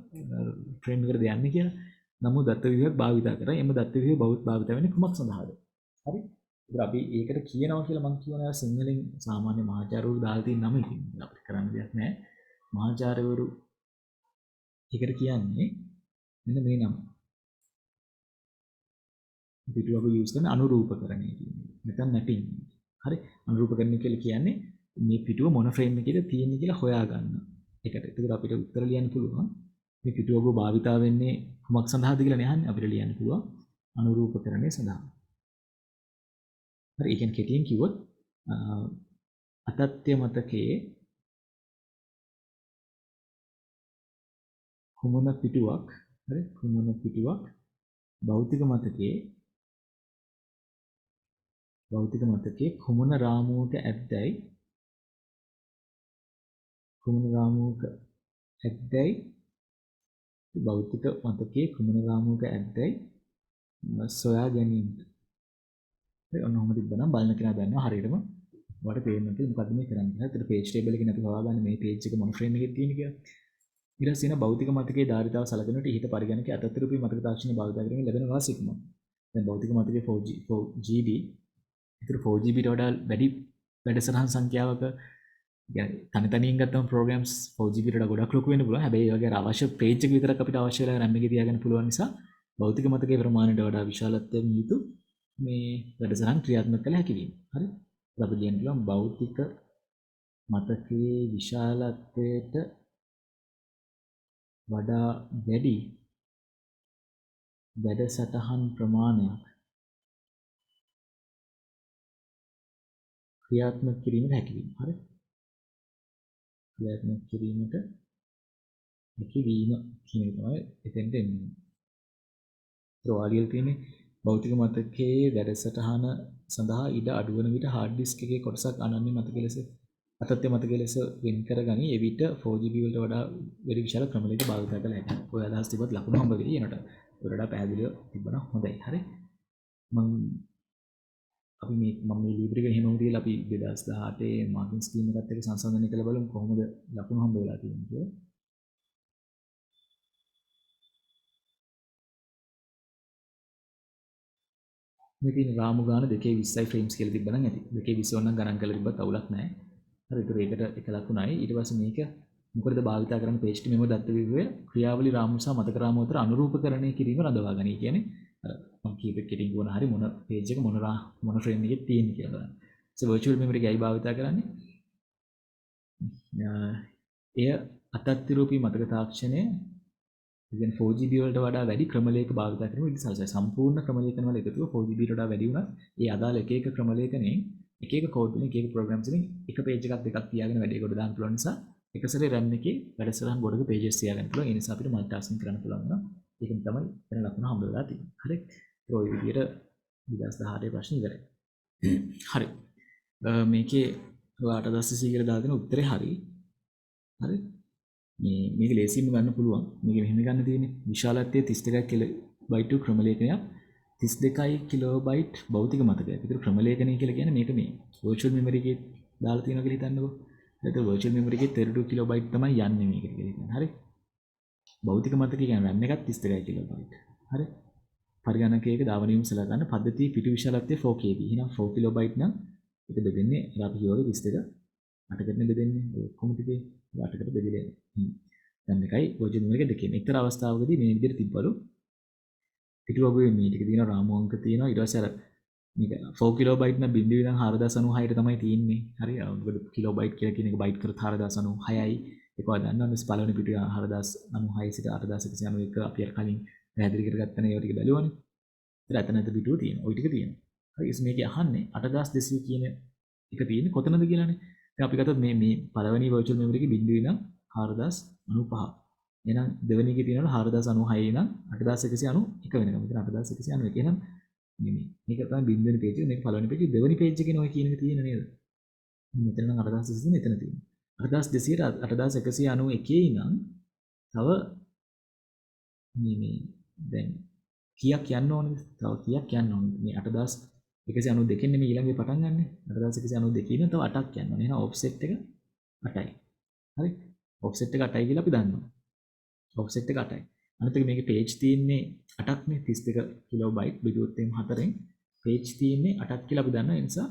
ෆ්‍රේම් එකකටද යන්නේ කියලා. නමුත් දත්ත විවයක් භාවිත කරා. එම දත්ත විවය භාවිත වෙන්නේ කුමක් සඳහාද? හරි. ඉතින් අපි ඒකට කියනවා කියලා මම කියනවා සිංහලෙන් සාමාන්‍ය මහාචාර්යවරු දාලා තියෙන නම ඉතින් අපිට කරන්න දෙයක් නැහැ. මහාචාර්යවරු ඒකට කියන්නේ මෙන්න මේ නම. පිටුවගුව යූස් කරන අනුරූපකරණය කියන්නේ. නැත්නම් මැපින්. හරි. අනුරූපකරණය කියලා කියන්නේ මේ පිටුව මොන ෆ්‍රේම් එකේද තියෙන්නේ කියලා හොයාගන්න එකට. ඒකට අපිට උත්තර ලියන්න පුළුවන්. මේ පිටුවගුව භාවිතා වෙන්නේ කුමක් සඳහාද කියලා නහන්නේ අපිට ලියන්න පුළුවන්. අනුරූපකරණය සඳහා. හරි. ඒ කියන්නේ කෙටියෙන් කිව්වොත් අතත්‍ය මතකයේ කුමන පිටුවක් හරි කුමන පිටුවක් භෞතික මතකයේ කුමන රාමුවක ඇද්දයි භෞතික මතකයේ කුමන රාමුවක ඇද්දයි සොයා ගැනීමට. හරි. ඔන්න ඔහොම තිබ්බනම් බලන කෙනා දන්නවා හරියටම ඔයාලට පේන්න තියෙන මොකද්ද මේ කරන්නේ කියලා. ඒතර පේජ් ටේබල් එකකින් අපි හොයාගන්න මේ පේජ් එක මොන ෆ්‍රේම් එකකද තියෙන්නේ කියලා. ඊට පස්සේ භෞතික මතකයේ ධාරිතාව සලකනකොට ඊට පරිගණකයේ අතත්තරූපී මතක තාක්ෂණය භාවිත කිරීමෙන් ලැබෙන වාසිය කුමක්ද? දැන් භෞතික මතකයේ 4GB ඒතර 4GB ට වඩා වැඩි වැඩසටහන් සංඛ්‍යාවක තනි තනියෙන් ගත්තම ප්‍රෝග්‍රෑම්ස් 4GB ට ගොඩක් ලොකු වෙන්න පුළුවන්. හැබැයි ඒ වගේ අවශ්‍ය පේජ් එක විතරක් අපිට අවශ්‍ය වෙලා RAM එකේ තියාගන්න පුළුවන් නිසා භෞතික මතකයේ ප්‍රමාණයට වඩා විශාලත්වයෙන් යුතු මේ වැඩසටහන් ක්‍රියාත්මක කළ හැකි වීම. හරි. අපි කියන්න පුළුවන් භෞතික මතකයේ විශාලත්වයට වඩා වැඩි වැඩසටහන් ප්‍රමාණයක් ක්‍රියාත්මක කිරීමට හැකිවීම. හරි. ක්‍රියාත්මක කිරීමට හැකිවීම කියන එක තමයි එතෙන්ට එන්නේ. ඒවාලියල් තියෙන්නේ භෞතික මතකයේ වැඩසටහන සඳහා ඉඩ අඩු වන විට hard disk එකේ කොටසක් අනන්‍ය මතක ලෙස අතත්‍ය මතක ලෙස වෙන් කරගනි. එවිට 4GB වලට වඩා වැඩි විශාල ක්‍රමයක භාවිත කළ හැකියි. ඔය අදහස් තිබ්බත් ලකුණු හම්බ වෙයි එනට. වඩා පැහැදිලිව තිබ්බනම් හොඳයි. හරි. මම මේ ලීබ්‍ර් එක එහෙමම තියලා අපි 2018 මාකින් ස්කීම් එකත් එක්ක සංසන්දනය කරලා බලමු කොහොමද ලකුණු හම්බ වෙලා තියෙන්නේ කියලා. මේ තියෙන රාමු ගාන 220යි ෆ්‍රේම්ස් කියලා තිබ්බනම් ඇති. 220 ඕනනම් ගණන් කරලා තිබ්බත් අවුලක් නැහැ. හරි. ඒකට එක ලකුණයි. ඊට පස්සේ මේක මොකද භාවිතා කරන පේජ් ටීම් මෙම දත්ත විවය ක්‍රියාවලි රාමු සහ මතක රාමු අතර අනුරූපකරණය කිරීම රඳවා ගනී. කියන්නේ මම කීප කෙටින් ගුණ හරි මොන පේජ් එක මොන ෆ්‍රේම් එකේ තියෙන්නේ කියලා බලන්න. ඒ virtual memory එකයි භාවිතා කරන්නේ. එය අතත්තිරූපී මතක තාක්ෂණය කියන්නේ 4GB වලට වඩා වැඩි ක්‍රමලේඛ භාවිතා කිරීම ඉතින් සලසයි. සම්පූර්ණ ක්‍රමලේඛන වල එකතුව 4GB ට වඩා වැඩි වුණත් ඒ අදාළ එක එක ක්‍රමලේඛනේ එක එක කෝඩ් වලින් එක එක ප්‍රෝග්‍රෑම්ස් වලින් එක පේජ් එකක් දෙකක් තියාගෙන වැඩේ කොට දාන්න පුළුවන් නිසා එක සැරේ RAM එකේ වැඩසටහන් ගොඩක පේජස් තියාගන්න පුළුවන්. ඒ නිසා අපිට මල්ටි ටාස්කින් කරන්න පුළුවන් වෙනවා. ඒකෙන් තමයි වෙන ලකුණ හම්බ වෙලා තියෙන්නේ. හරි. ඒ ඔය විදිහට 2018 ප්‍රශ්න ඉවරයි. හරි. මේකේ ඔයාලට දස්ස සීගල දාගෙන උත්තරේ හරි. හරි. මේක ලේසියෙන්ම ගන්න පුළුවන්. මේක මෙහෙම ගන්න තියෙන්නේ. විශාලත්වය 32 කිලෝබයිට් ක්‍රමලේඛනයක් 32 කිලෝබයිට් භෞතික මතකයක්. ඒතර ක්‍රමලේඛනය කියලා කියන්නේ මේක මේ virtual memory එකේ දාලා තියෙනවා කියලා හිතන්නකෝ. ඒතර virtual memory එකේ 32 කිලෝබයිට් තමයි යන්නේ මේකට කියලා හිතන්න. හරි. භෞතික මතකය කියන්නේ RAM එකත් 32 කිලෝබයිට්. හරි. පරිගණකයක ධාවනීයම සලකන පද්ධතියේ පිටු විශාලත්වය 4KB. එහෙනම් 4 කිලෝබයිට් නම් ඒක බෙදෙන්නේ අපි කියවගේ 32 8කටනේ බෙදෙන්නේ. ඔය ඔක්කොම ටිකේ 8කට බෙදලා යනවා. දැන් එකයි වර්ජන් මෙමරි එක දෙකෙන්. එක්තරා අවස්ථාවකදී මේ විදිහට තිබ්බලු පිටුවගේ මේ ටික තියෙන රාමු අංක තියෙනවා. ඊට පස්සේ අර මේක 4 කිලෝබයිට් නම් 0.4096ට තමයි තියෙන්නේ. හරි. මොකද කිලෝබයිට් කියලා කියන එක බයිට් කරත් 4096යි. ඒක ඔයා දන්නවා මේ පළවෙනි පිටුවේ 4096 සිට 8191 අපි අර කලින් පැහැදිලි කරගත්තනේ ඒවා ටික බැලුවානේ. ඒතර අතන අත පිටුව තියෙනවා. ওই ටික තියෙනවා. හරි. ඉතින් මේකේ අහන්නේ 8200 කියන එක තියෙන්නේ කොතනද කියලානේ. දැන් අපි ගත්තොත් මේ පළවෙනි virtual memory එකේ බිඳුවේ නම් 4095. එහෙනම් දෙවෙනි එකේ තියෙනවා 4096 නම් 8191 වෙනකම්. මෙතන 8191. එහෙනම් මේක තමයි බිඳුවෙනි page එක. මේක පළවෙනි page එක. දෙවෙනි page එකේ නෝ කියන එක තියෙන නේද? මෙතන නම් 8200 මෙතන තියෙනවා. 8200ට 8191 නම් තව මේ දැන් කීයක් යන්න ඕනද? තව කීයක් යන්න ඕනද? මේ 8192 නේ මේ ඊළඟේ පටන් ගන්නනේ. 8192 ඉන්න තව 8ක් යන්න ඕනේ. එහෙනම් ඔෆ්සෙට් එක 8යි. හරි. ඔෆ්සෙට් එක 8යි කියලා අපි දන්නවා. ඔෆ්සෙට් එක 8යි. අනිත් එක මේකේ page තියෙන්නේ 8ක් නේ 32 කිලෝබයිට් බෙදුවොත් 4ෙන් page තියෙන්නේ 8ක් කියලා අපි දන්නවා. ඒ නිසා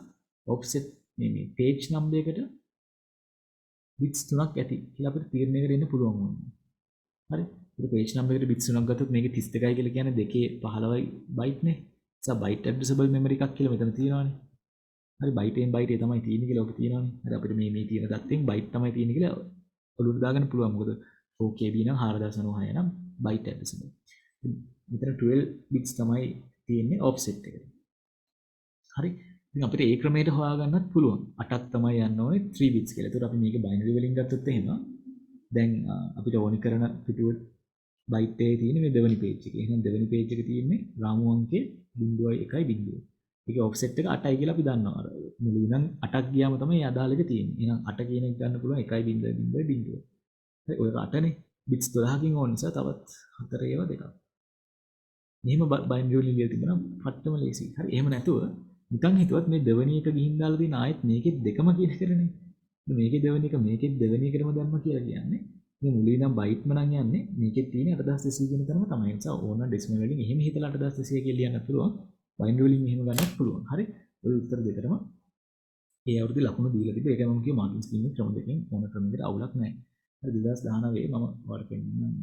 ඔෆ්සෙට් මේ page number එකට bits 3ක් ඇති කියලා අපිට තීරණය කරන්න පුළුවන් වුණා. හරි. ඒක page number එකට bits 3ක් ගත්තොත් මේකේ 32යි කියලා කියන්නේ 2 15යි byte නේ. නිසා byte addressable memory එකක් කියලා මෙතන තියෙනවානේ. හරි byte byte තමයි තියෙන්නේ කියලා ඔක තියෙනවානේ. හරි අපිට මේ තියෙන தත්ත්වෙන් byte තමයි තියෙන්නේ කියලා ඔලුවට දාගන්න පුළුවන්. මොකද 4KB නම් 4096 නම් byte addressable. මෙතන 12 bits තමයි තියෙන්නේ offset එකට. හරි. ඉතින් අපිට ඒ ක්‍රමයට හොයාගන්නත් පුළුවන්. 8ක් තමයි යන්න ඕනේ 3 bits කියලා. ඒතකොට අපි මේක binary වලින් ගත්තොත් එහෙම දැන් අපිට ඕනි කරන පිටුව byte එකේ තියෙන මේ දෙවෙනි page එකේ. එහෙනම් දෙවෙනි page එකේ තියෙන්නේ රාමු අංකය 0.1.0. ඒකේ offset එක 8යි කියලා අපි දන්නවා. අර මුලින් නම් 8ක් ගියාම තමයි අදාළ එක තියෙන්නේ. එහෙනම් 8 කියන එක ගන්න පුළුවන් 1.0.0. හරි ඔය 8නේ bits 12කින් ඕන නිසා තවත් 4 ඒවා දෙකක්. මෙහෙම binary වලින් ලියලා තිබුණා පට්ටම ලේසි. හරි එහෙම නැතුව නිකන් හිතුවත් මේ දෙවෙනි එක ගිහින් දාලා තියෙන ආයෙත් මේකෙත් දෙකම කියන එකනේ. මේකේ දෙවෙනි එක මේකෙත් දෙවෙනි එකටම දැම්ම කියලා කියන්නේ මේ මුලින් නම් බයිට්ම නම් යන්නේ මේකෙත් තියෙන 8200 කියන තරම තමයි. ඒ නිසා ඕන ඩෙසිමල් වලින් එහෙම හිතලා 8200 කියලා ලියන්න පුළුවන්. බයිනරි වලින් එහෙම ගන්නත් පුළුවන්. හරි. ඔය උත්තර දෙකටම ඒ අවුරුදු ලකුණු දීලා තිබ්බේ. ඒකම මම කිව්ව මාකින් ස්කීම් එක ක්‍රම දෙකෙන් ඕන ක්‍රමයකට අවුලක් නැහැ. හරි 2019 මම ඔයාලට පෙන්නන්න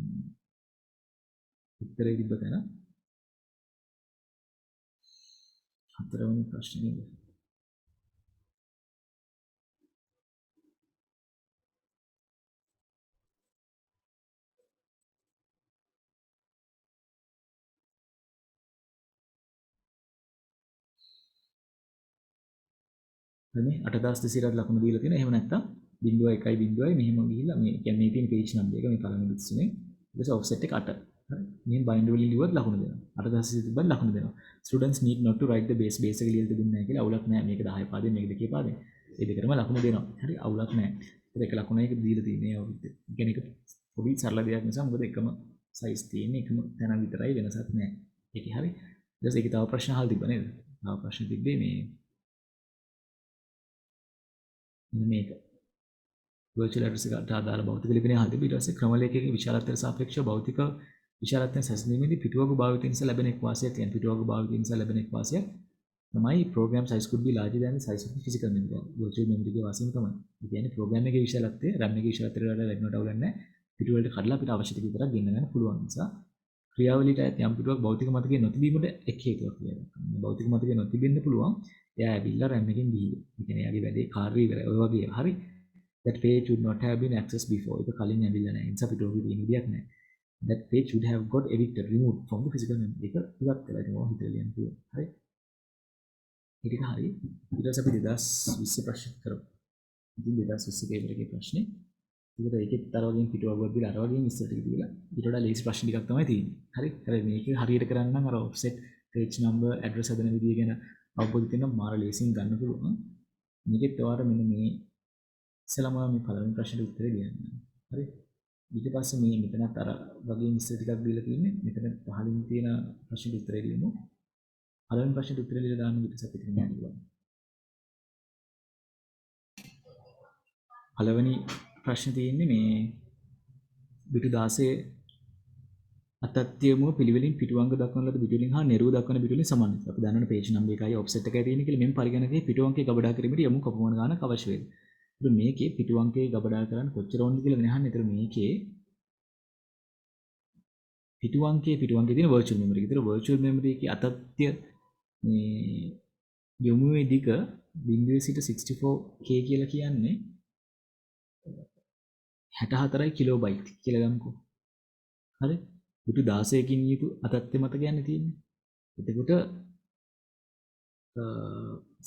උත්තරේ තිබ්බ තැන හතරවෙනි ප්‍රශ්නේ නේද? හරිනේ 8200ට ලකුණු දීලා තියෙනවා. එහෙම නැත්නම් 0.1.0 මෙහෙම ගිහිල්ලා මේ කියන්නේ මේ තියෙන page number එක මේ පළවෙනි bits උනේ. ඊට පස්සේ offset එක 8. හරි. මෙහෙම binary වලින් ලියුවත් ලකුණු දෙනවා. 8200 තිබ්බත් ලකුණු දෙනවා. Students need not to write the base එක ලියලා තිබුණේ නැහැ කියලා අවුලක් නැහැ. මේක 10 පාදේ මේක 2 පාදේ. ඒ දෙකටම ලකුණු දෙනවා. හරි අවුලක් නැහැ. ඒක ලකුණයි එක දීලා තියෙන්නේ අවුරුද්ද. ඒ කියන්නේ ඒක පොඩි සරල දෙයක් නිසා මොකද එකම size තියෙන්නේ එකම තැන විතරයි වෙනසක් නැහැ. ඒකේ හරි. ඊට පස්සේ ඒකේ තව ප්‍රශ්න අහලා තිබ්බ නේද? තව ප්‍රශ්න තිබ්බේ මේ මේක virtual address එකට අදාළ භෞතික ලිපිනය හදලා ඊට පස්සේ ක්‍රම ලේඛකයේ විශාලත්වයට සාපේක්ෂව භෞතික විශාලත්වයෙන් සැසඳීමේදී පිටුවක භාවිතයෙන් නිසා ලැබෙන එක් වාසියක් කියන්නේ පිටුවක භාවිතයෙන් නිසා ලැබෙන එක් වාසියක් තමයි program size could be larger than the size of the physical memory. virtual memory එකේ වාසියම තමයි. ඒ කියන්නේ program එකේ විශාලත්වය RAM එකේ විශාලත්වයට වඩා ලැබෙනවට අවුලක් නැහැ. පිටුව වලට කඩලා අපිට අවශ්‍ය ටික විතරක් ගෙන්න ගන්න පුළුවන් නිසා ක්‍රියාවලියට ඇති යම් පිටුවක් භෞතික මතකයේ නොතිබීමට එක් හේතුවක් කියලා. භෞතික මතකයේ නොතිබෙන්න පුළුවන්. එයා ඇවිල්ලා RAM එකෙන් ගිහිල්ලා. ඒ කියන්නේ එයාගේ වැඩේ කාර්යය ඉවරයි. ඔය වගේ හරි. That page should not have been accessed before. ඒක කලින් ඇවිල්ලා නැහැ. ඒ නිසා පිටුවක තියෙන විදියක් නැහැ. That page should have got edited, removed from the physical memory. ඒක ඉවත් කරලා ඒක මොකක්ද හිතලා ලියන්න පුළුවන්. හරි. ඒක හරි. ඊට පස්සේ අපි 2020 ප්‍රශ්න කරමු. ඉතින් 2020 පේපර් එකේ ප්‍රශ්නේ. ඒකට ඒකෙත් අර වගේම පිටුවක දීලා අර වගේම ඉස්සර ටික දීලා ඊට වඩා ලේසි ප්‍රශ්න ටිකක් තමයි තියෙන්නේ. හරි. හැබැයි මේක හරියට කරන්න නම් අර offset page number address හදන විදිය ගැන අවබෝධ තියෙනවා මාර ලේසියෙන් ගන්න පුළුවන්. මේකෙත් ඔයාලට මෙන්න මේ ඉස්සලම මේ පළවෙනි ප්‍රශ්නෙට උත්තරේ දෙන්න. හරි. ඊට පස්සේ මේ මෙතනත් අර වගේ ඉස්සර ටිකක් දීලා තියෙන්නේ. මෙතන පහලින් තියෙන ප්‍රශ්නෙට උත්තරේ දෙමු. පළවෙනි ප්‍රශ්නෙට උත්තරේ දීලා දාන්න ඊට පස්සේ පිටින් යන්න පුළුවන්. පළවෙනි ප්‍රශ්නේ තියෙන්නේ මේ පිටු 16 අතත්යම පිළිවෙලින් පිටු අංක දක්වන ලද පිටු වලින් හා නිරුව දක්වන පිටු වලින් සමානයි. අපි දන්නවනේ පේජ් නම්බර් එකයි ඔෆ්සෙට් එකයි තියෙන කියලා මෙන් පරිගණකයේ පිටු අංකයේ ගබඩා කිරීමට යමු කොපමණ ගාණක් අවශ්‍ය වේද? ඒතර මේකේ පිටු අංකයේ ගබඩා කරන්න කොච්චර ඕනද කියලා දැන් අහන්නේ. ඒතර මේකේ පිටු අංකයේ තියෙන virtual memory. ඒතර virtual memory එකේ අතත්ය මේ යොමුවේ දිග 0 සිට 64k කියලා කියන්නේ 64 කිලෝබයිට් කියලා ගමුකෝ. හරි? පිටු 16කින් යුතු අතත්ය මත ගන්න තියෙන්නේ. එතකොට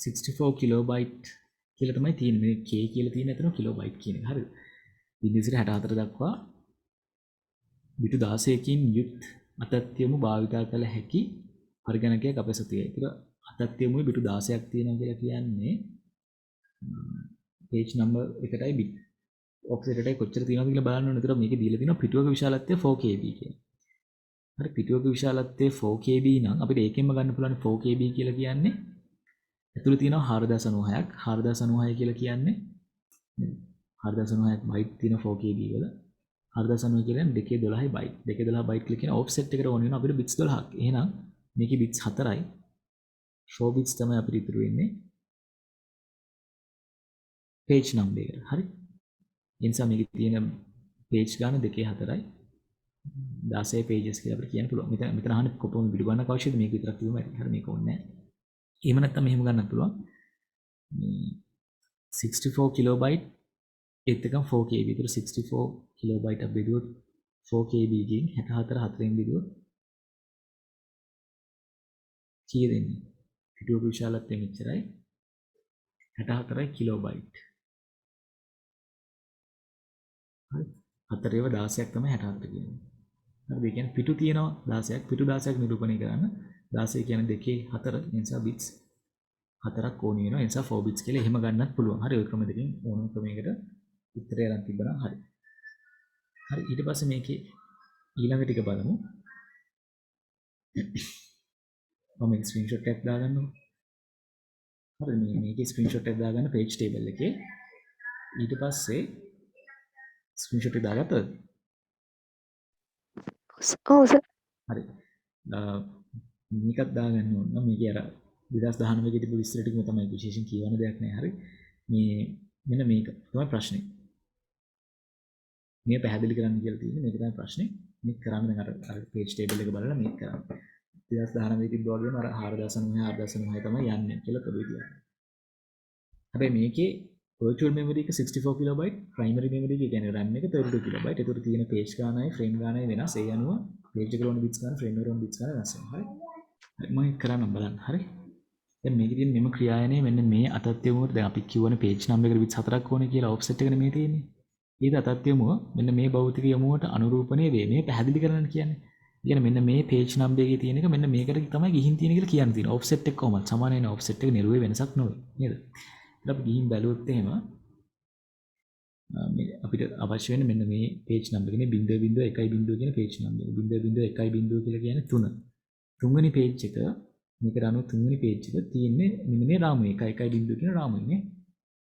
64 කිලෝබයිට් කියලා තමයි තියෙන්නේ. මේ k කියලා තියෙන එතන කිලෝබයිට් කියන එක. හරිද? 0 සිට 64 දක්වා පිටු 16කින් යුත් අතත්යම භාවිතා කළ හැකි පරිගණකයක් අපේ සතියේ. ඒක අතත්යමුයි පිටු 16ක් තියෙනවා කියලා කියන්නේ page number එකටයි bit offset එකටයි කොච්චර තියෙනවද කියලා බලන්න ඕනේ. ඒතර මේකේ දීලා තියෙනවා පිටුවක විශාලත්වය 4kb කියලා. හරි පිටුවක විශාලත්වය 4kb නම් අපිට ඒකෙන්ම ගන්න පුළුවන් 4kb කියලා කියන්නේ ඇතුළේ තියෙනවා 4096ක් 4096 කියලා කියන්නේ 4096ක් බයිට් තියෙන 4kb වල 4096 කියන්නේ 212යි බයිට් 212 බයිට් කියලා කියන ඔෆ්සෙට් එකට ඕන වෙනවා අපිට බිට්ස් 12ක්. එහෙනම් මේකේ බිට්ස් 4යි 4 බිට්ස් තමයි අපිට ඉතුරු වෙන්නේ page number එකට. හරි. ඒ නිසා මේකේ තියෙන page ගාන 2 4යි 16 pages කියලා අපිට කියන්න පුළුවන්. මෙතන අහන්නේ කොපමණ පිටු ගන්නක් අවශ්‍යද මේක විතරක් කිව්වම ඇති. හරි මේක ඕනේ නැහැ. එහෙම නැත්නම් මෙහෙම ගන්නත් පුළුවන්. මේ 64 kilobyte ඒත් එකම 4kb. ඒතර 64 kilobyte අපි බෙදුවොත් 4kb ගෙන් 64 4ෙන් බෙදුවොත් කීය දෙන්නේ? පිටුවක විශාලත්වය මෙච්චරයි 64 kilobyte. හරි. 4 ඒවා 16ක් තමයි 64 කියන්නේ. හරි. ඒ කියන්නේ පිටු තියෙනවා 16ක්. පිටු 16ක් නිරූපණය කරන්න 16 කියන්නේ 2 4 ඒ නිසා bits 4ක් ඕන වෙනවා. ඒ නිසා 4 bits කියලා එහෙම ගන්නත් පුළුවන්. හරි. ඔය ක්‍රම දෙකෙන් ඕනම ක්‍රමයකට උත්තරය අරන් තිබ්බනම් හරි. හරි. ඊට පස්සේ මේකේ ඊළඟ ටික බලමු. මම ස්ක්‍රීන්ෂොට් එකක් දාගන්නවා. හරි. මේකේ ස්ක්‍රීන්ෂොට් එකක් දාගන්න page table එකේ. ඊට පස්සේ ස්ක්‍රීන්ෂොට් එක දාගත්තද? ඔව් සර්. හරි. මේකත් දාගන්න ඕන නම් මේකේ අර 2019 ගේ තිබු විස්තර ටිකම තමයි විශේෂයෙන් කියවන දෙයක් නෑ. හරි. මේ මෙන්න මේක තමයි ප්‍රශ්නේ. මේ පැහැදිලි කරන්න කියලා තියෙන්නේ මේක තමයි ප්‍රශ්නේ. මේක කරන්නේ දැන් අර page table එක බලලා මේක කරන්න. 2019 තිබ්බා වගේම අර 4009 4009 තමයි යන්නේ කියලා පොදුයි කියන්නේ. හැබැයි මේකේ virtual memory එක 64 kilobyte, primary memory එක කියන්නේ RAM එක 32 kilobyte. ඒතර තියෙන page ගානයි frame ගානයි වෙනස්. ඒ අනුව page එකට ඕන bits ගාන, frame එකට ඕන bits ගාන වෙනස් වෙනවා. හරි. හරි මම ඒක කරන්න බලන්න. හරි. දැන් මේකේ තියෙන මෙම ක්‍රියායනේ මෙන්න මේ අතත්යමුවට දැන් අපි කියවනේ page number එකට bits 4ක් ඕනේ කියලා offset එකනේ මේ තියෙන්නේ. ඊට අතත්යමුව මෙන්න මේ භෞතික යමුවට අනුරූපණය වේ. මේ පැහැදිලි කරන්න කියන්නේ. කියන්නේ මෙන්න මේ page number එකේ තියෙන එක මෙන්න මේකට තමයි ගිහින් තියෙන කියලා කියන්න තියෙනවා. offset එක කොහොමද? සමාන වෙන offset එක නිරුවේ වෙනසක් නෙවෙයි. නේද? ඊට අපි ගිහින් බැලුවොත් එහෙම අපිට අවශ්‍ය වෙන්නේ මෙන්න මේ page number එකනේ 0.1.0 කියන page number එක. 0.1.0 කියලා කියන්නේ 3. තුන්වෙනි page එක මේකට අනුව තුන්වෙනි page එක තියෙන්නේ මෙන්න මේ රාමුවේ 1.1.0 කියන රාමුවේනේ.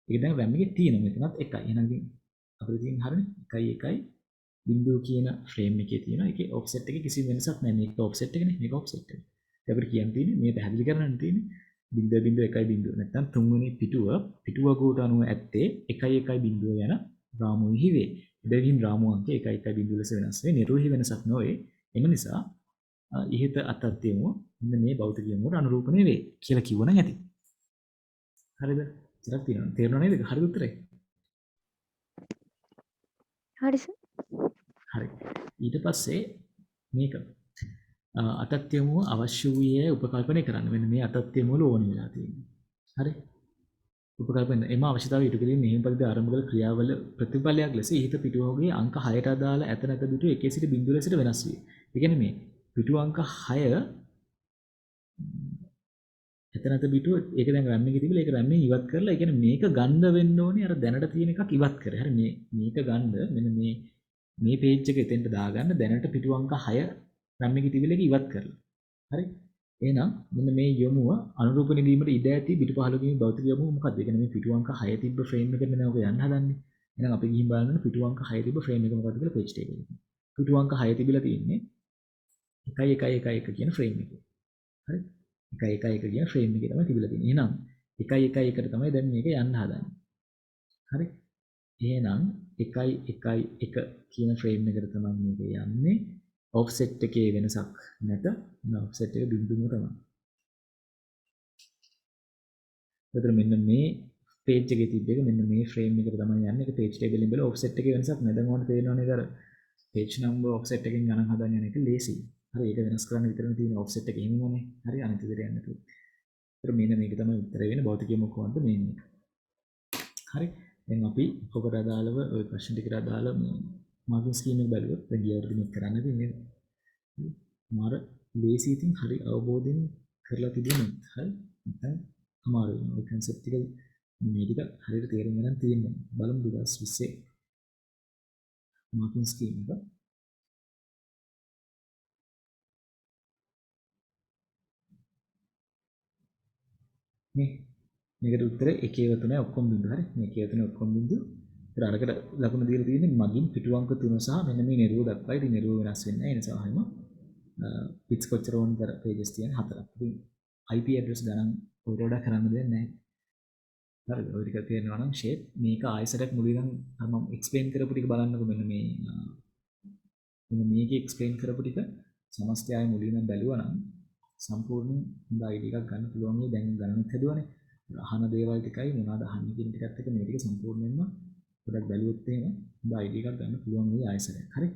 ඒක දැන් RAM එකේ තියෙන මෙතනත් 1යි. එහෙනම් ඉතින් අපිට තියෙන හරිනේ 1.1.0 කියන frame එකේ තියෙනවා. ඒකේ offset එකේ කිසි වෙනසක් නැහැ. මේක offset එකනේ. මේක offset එක. ඒක අපිට කියන්න තියෙන්නේ මේ පැහැදිලි කරන්න තියෙන්නේ 0.1.0 නැත්නම් තුන්වෙනි පිටුවකට අනුව ඇත්තේ 1.1.0 යන රාමුවෙහි වේ. එබැවින් රාමු අංකය 1.1.0 ලෙස වෙනස් වේ. නිරෝහි වෙනසක් නොවේ. එම නිසා ඉහත අතත්යම මෙන්න මේ භෞතික යමුවට අනුරූපණය වේ කියලා කිව්වනම් ඇති. හරිද? ඉතින් තියෙනවා. තේරුණා නේද? හරිද උත්තරේ? හරි සර්. හරි. ඊට පස්සේ මේක අතත්යමුව අවශ්‍ය වූයේ උපකල්පනය කරන්න. මෙන්න මේ අතත්යමුව වල ඕන වෙලා තියෙනවා. හරි? උපකල්පන එම අවශ්‍යතාවය ඉටු කිරීම මෙහිම පරිදි ආරම්භ කළ ක්‍රියාවල ප්‍රතිඵලයක් ලෙස ඉහත පිටුවගේ අංක 6ට අදාළ ඇත නැත පිටු 1 සිට 0 ලෙසට වෙනස් වේ. ඒ කියන්නේ මේ පිටු අංක 6 ඇත නැත පිටුව ඒක දැන් RAM එකේ තිබිලා ඒක RAM එකෙන් ඉවත් කරලා ඒ කියන්නේ මේක ගන්න වෙන්න ඕනේ අර දැනට තියෙන එකක් ඉවත් කරේ. හරි මේක ගන්න මෙන්න මේ page එක එතෙන්ට දාගන්න දැනට පිටු අංක 6 RAM එකේ තිබිලා ඒක ඉවත් කරලා. හරි එහෙනම් මෙන්න මේ යොමුව අනුරූපණය වීමට ඉඩ ඇති පිටු 15 කින් භෞතික යොමුව මොකක්ද? ඒ කියන්නේ මේ පිටු අංක 6 තිබ්බ frame එකට නේද ඔක යන්න හදන්නේ. එහෙනම් අපි ගිහින් බලන්න පිටු අංක 6 තිබ්බ frame එක මොකක්ද කියලා page table එකේ. පිටු අංක 6 තිබිලා තියෙන්නේ 1 කියන ෆ්‍රේම් එක. හරි 1 කියන ෆ්‍රේම් එකේ තමයි තිබිලා තියෙන්නේ. එහෙනම් 1 තමයි දැන් මේක යන්න හදන්නේ. හරි එහෙනම් 1 කියන ෆ්‍රේම් එකට තමයි මේක යන්නේ. ඔෆ්සෙට් එකේ වෙනසක් නැත. ඔෆ්සෙට් එක බිඳුවම තමයි. එතකොට මෙන්න මේ පේජ් එකේ තිබ්බ එක මෙන්න මේ ෆ්‍රේම් එකට තමයි යන්නේ. ඒක පේජ් ටේබල් එකෙන් බලලා ඔෆ්සෙට් එකේ වෙනසක් නැද මොකද තේරෙනව නේද? අර page number offset එකෙන් ගණන් හදන්න යන එක ලේසියි. හරි ඒක වෙනස් කරන්න විතරනේ තියෙන්නේ offset එක එහෙමනේ. හරි අනිත් විදිහට යන්න පුළුවන්. ඒතර මෙන්න මේක තමයි උත්තරය වෙන්නේ භෞතිකීය මොකක්ද මේ මේක. හරි දැන් අපි ඔකට අදාළව ওই ප්‍රශ්න ටිකට අදාළ මේ මාර්කින් ස්කීම් එක බලුවොත් දැන් ගිය අවුරුද්දේ මේක කරන්න තියෙන්නේ. මාර ලේසි ඉතින් හරි අවබෝධයෙන් කරලා තිබුණොත් හරි නැත්නම් අමාරු වෙනවා. ඔය concept ටික මේ ටික හරියට තේරුම් ගන්න තියෙනවා. බලමු 2020 මාර්කින් ස්කීම් එක. මේ මේකට උත්තරේ 1/3 ඔක්කොම බිඳු. හරි මේ 1/3 ඔක්කොම බිඳු. ඒතර අරකට ලකුණු දීලා තියෙන්නේ මගින් පිටු අංක 3 සහ මෙන්න මේ නිරුව දක්වා. ඉතින් නිරුව වෙනස් වෙන්නේ නැහැ. ඒ නිසා හැම පිට්ස් කොච්චර ඕන කර pages තියෙන 4ක්. ඉතින් IP address ගණන් ඔය වඩා කරන්න දෙයක් නැහැ. හරිද? ඔය ටික තේරෙනවා නම් shape මේක ආයෙසරක් මුලින් මම explain කරපු ටික බලන්නකො මෙන්න මේකේ explain කරපු ටික සමස්තය ආයෙ මුලින් නම් බැලුවා නම් සම්පූර්ණ හොඳ අයිඩිය එකක් ගන්න පුළුවන් මේ දැන් ගණනත් හදුවානේ. අහන දේවල් ටිකයි මොනවද අහන්නේ කියන ටිකත් එක මේ ටික සම්පූර්ණයෙන්ම පොඩක් බැලුවොත් එහෙම හොඳ අයිඩිය එකක් ගන්න පුළුවන් මේ ආයසරයක්. හරි.